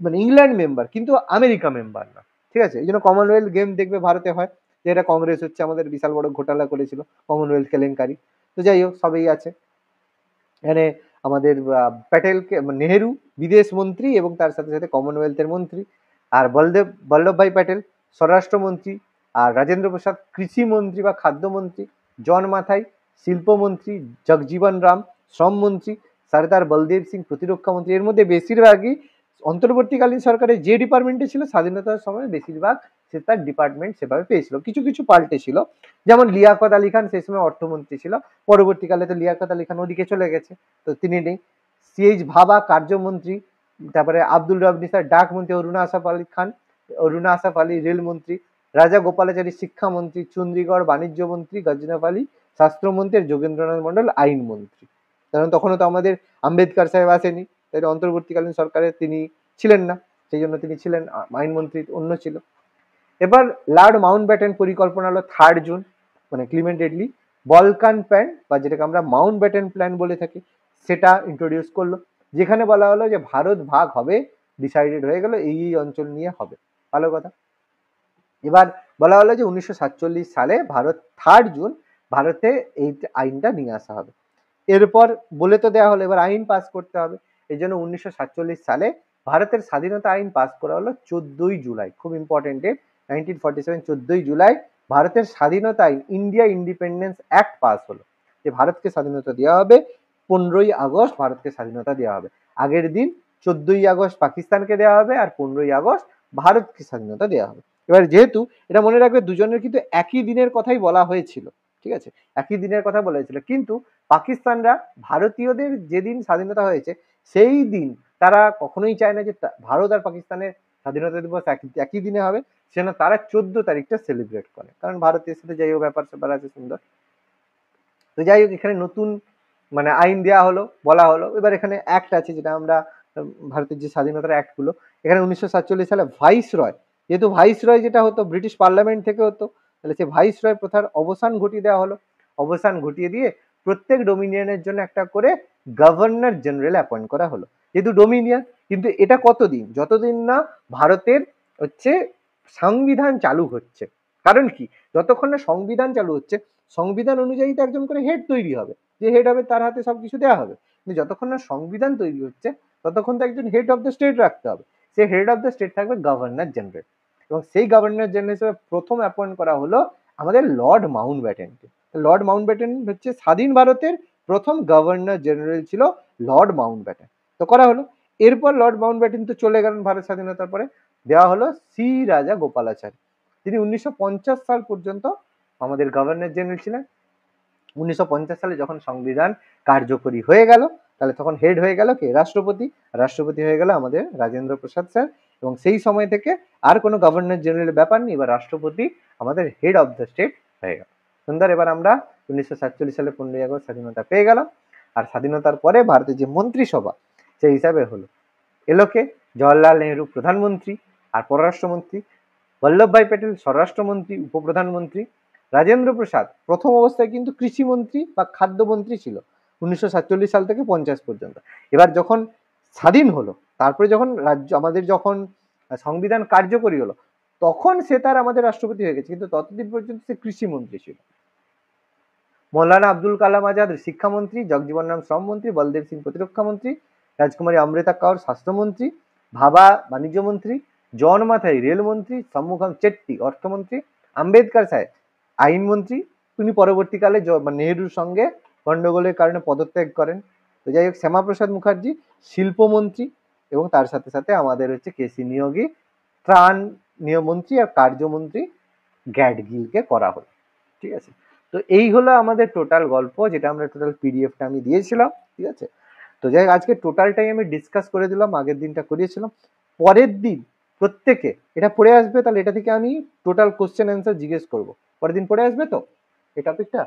মানে ইংল্যান্ড মেম্বার, কিন্তু আমেরিকা মেম্বার না। ঠিক আছে। এই জন্য কমনওয়েলথ গেম দেখবে ভারতে হয়, যেটা কংগ্রেস হচ্ছে আমাদের বিশাল বড় ঘোটালা করেছিল, কমনওয়েলথ কেলেঙ্কারি। তো যাই হোক, সবই আছে এখানে। আমাদের প্যাটেলকে নেহেরু বিদেশ মন্ত্রী এবং তার সাথে সাথে কমনওয়েলথের মন্ত্রী, আর বল্লভভাই প্যাটেল স্বরাষ্ট্রমন্ত্রী, আর রাজেন্দ্র প্রসাদ কৃষি মন্ত্রী বা খাদ্যমন্ত্রী, জন মাথাই শিল্পমন্ত্রী, জগজীবন রাম শ্রমমন্ত্রী, সর্দার বলদেব সিং প্রতিরক্ষা মন্ত্রী। এর মধ্যে বেশিরভাগই অন্তর্বর্তীকালীন সরকারের যে ডিপার্টমেন্টে ছিল, স্বাধীনতার সময় বেশিরভাগ সে তার ডিপার্টমেন্ট সেভাবে পেয়েছিল। কিছু কিছু পাল্টে ছিল, যেমন লিয়াকত আলী খান সেই সময় অর্থমন্ত্রী ছিল, পরবর্তীকালে তো লিয়াকত আলী খান ওদিকে চলে গেছে, তো তিনি নেই। CH ভাবা কার্যমন্ত্রী, তারপরে আব্দুল রব নিসার ডাক মন্ত্রী, অরুণা আসফ আলী রেলমন্ত্রী, রাজা গোপালাচারী শিক্ষামন্ত্রী, চন্দ্রীগড় বাণিজ্য মন্ত্রী, গজনব আলী স্বাস্থ্যমন্ত্রী, আর যোগেন্দ্রনাথ মন্ডল আইন মন্ত্রী। কারণ তখনও তো আমাদের আম্বেদকর সাহেব আসেনি, তাই অন্তর্বর্তীকালীন সরকারে তিনি ছিলেন না, সেই জন্য তিনি ছিলেন আইনমন্ত্রী অন্য ছিল। এবার লর্ড মাউন্টব্যাটেন পরিকল্পনা হলো 3 জুন, মানে ক্লিমেন্ট এটলি বলকান প্ল্যান, বা যেটাকে আমরা মাউন্টব্যাটেন প্ল্যান বলে থাকি, সেটা ইন্ট্রোডিউস করলো, যেখানে বলা হলো যে ভারত ভাগ হবে, ডিসাইডেড হয়ে গেল এই অঞ্চল নিয়ে হবে। ভালো কথা। এবার বলা হলো যে 1947 সালে 3 জুন ভারতে এই আইনটা নিয়ে আসা হবে। এরপর বলে তো দেওয়া হলো, এবার আইন পাস করতে হবে। এই জন্য 1947 সালে ভারতের স্বাধীনতা আইন পাস করা হলো 14ই জুলাই, খুব ইম্পর্টেন্ট ডেট, 1947 14ই জুলাই ভারতের স্বাধীনতা আইন ইন্ডিয়া ইন্ডিপেন্ডেন্স অ্যাক্ট পাস হলো, যে ভারতকে স্বাধীনতা দেওয়া হবে, 15ই আগস্ট ভারতকে স্বাধীনতা দেওয়া হবে। আগের দিন 14ই আগস্ট পাকিস্তানকে দেওয়া হবে আর 15ই আগস্ট ভারতকে স্বাধীনতা দেওয়া হবে। এবার যেহেতু এটা মনে রাখবে দুজনের কিন্তু একই দিনের কথাই বলা হয়েছিল, ঠিক আছে, একই দিনের কথা বলা হয়েছিল, কিন্তু পাকিস্তানরা ভারতীয়দের যেদিন স্বাধীনতা হয়েছে সেই দিন তারা কখনোই চায় না যে ভারত আর পাকিস্তানের স্বাধীনতা দিবস একই দিনে হবে, সেজন্য তারা 14 তারিখটা সেলিব্রেট করে, কারণ ভারতের সাথে যাই হোক ব্যাপার স্যাপার আছে সুন্দর। তো যাই হোক এখানে নতুন মানে আইন দেওয়া হলো, বলা হলো। এবার এখানে অ্যাক্ট আছে, যেটা আমরা ভারতের যে স্বাধীনতার অ্যাক্ট গুলো, এখানে 1947 সালে ভাইস রয়, যেহেতু ভাইস রয় যেটা হতো ব্রিটিশ পার্লামেন্ট থেকে হতো, তাহলে সে ভাইস রয় প্রথার অবসান ঘটিয়ে দেওয়া হলো। অবসান ঘটিয়ে দিয়ে প্রত্যেক ডোমিনিয়নের জন্য একটা করে গভর্নর জেনারেল অ্যাপয়েন্ট করা হলো, যেহেতু ডোমিনিয়ন। কিন্তু এটা কতদিন? যতদিন না ভারতের হচ্ছে সংবিধান চালু হচ্ছে। কারণ কি, যতক্ষণ না সংবিধান চালু হচ্ছে, সংবিধান অনুযায়ী তো একজন করে হেড তৈরি হবে, যে হেড হবে তার হাতে সবকিছু দেওয়া হবে। কিন্তু যতক্ষণ না সংবিধান তৈরি হচ্ছে ততক্ষণ তো একজন হেড অফ দ্য স্টেট রাখতে হবে, সেই হেড অফ দ্য স্টেট থাকবে গভর্নর জেনারেল। এবং সেই গভর্নর জেনারেল হিসেবে প্রথম অ্যাপয়েন্ট করা হলো আমাদের লর্ড মাউন্ট ব্যাটেনকে। লর্ড মাউন্ট ব্যাটেন হচ্ছে স্বাধীন ভারতের প্রথম গভর্নর জেনারেল ছিল লর্ড মাউন্ট ব্যাটেন। তো করা হলো। এরপর লর্ড মাউন্ট ব্যাটেন তো চলে গেলেন ভারত স্বাধীনতার পরে, দেওয়া হলো সি রাজা গোপালাচারী, তিনি 1950 সাল পর্যন্ত আমাদের গভর্নর জেনারেল ছিলেন। 1950 সালে যখন সংবিধান কার্যকরী হয়ে গেল, তাহলে তখন হেড হয়ে গেল কে? রাষ্ট্রপতি। রাষ্ট্রপতি হয়ে গেল আমাদের রাজেন্দ্র প্রসাদ স্যার। এবং সেই সময় থেকে আর কোনো গভর্নর জেনারেলের ব্যাপার নেই, এবার রাষ্ট্রপতি আমাদের হেড অফ দ্য স্টেট হয়ে গেল। সুন্দর। এবার আমরা 1947 সালে 15ই আগস্ট স্বাধীনতা পেয়ে গেলাম। আর স্বাধীনতার পরে ভারতের যে মন্ত্রিসভা সেই হিসাবে হলো, এলোকে জওয়াহরলাল নেহরু প্রধানমন্ত্রী আর পররাষ্ট্রমন্ত্রী, বল্লভভাই প্যাটেল স্বরাষ্ট্রমন্ত্রী উপপ্রধানমন্ত্রী, রাজেন্দ্র প্রসাদ প্রথম অবস্থায় কিন্তু কৃষিমন্ত্রী বা খাদ্যমন্ত্রী ছিল 1947 সাল থেকে 50 পর্যন্ত। এবার যখন স্বাধীন হলো, তারপরে যখন রাজ্য আমাদের যখন সংবিধান কার্যকরী হলো, তখন সে তার আমাদের রাষ্ট্রপতি হয়ে গেছে, কিন্তু ততদিন পর্যন্ত সে কৃষিমন্ত্রী ছিল। মৌলানা আব্দুল কালাম আজাদ শিক্ষামন্ত্রী, জগজীবন রাম শ্রমমন্ত্রী, বলদেব সিং প্রতিরক্ষা মন্ত্রী, রাজকুমারী অমৃতা কৌর স্বাস্থ্যমন্ত্রী, ভাবা বাণিজ্য মন্ত্রী, জন মাথাই রেলমন্ত্রী, সম্মুখম চেট্টি অর্থমন্ত্রী, আম্বেদকর সাহেব আইনমন্ত্রী। তিনি পরবর্তীকালে নেহরুর সঙ্গে গন্ডগোলের কারণে পদত্যাগ করেন। তো যাই হোক, শ্যামাপ্রসাদ মুখার্জি শিল্পমন্ত্রী, এবং তার সাথে সাথে আমাদের হচ্ছে কেসি নিয়োগী ত্রাণ নিয়মমন্ত্রী আর কার্যমন্ত্রী গ্যাডগিলকে করা হলো। ঠিক আছে, তো এই হলো আমাদের টোটাল গল্প, যেটা আমরা টোটাল পিডিএফটা আমি দিয়েছিলাম। ঠিক আছে, তো যাই হোক আজকে টোটালটাই আমি ডিসকাস করে দিলাম, আগের দিনটা করিয়েছিলাম। পরের দিন প্রত্যেকে এটা পড়ে আসবে, তাহলে এটা থেকে আমি টোটাল কোশ্চেন অ্যান্সার জিজ্ঞেস করবো। পরের দিন পড়ে আসবে তো এই টপিকটা?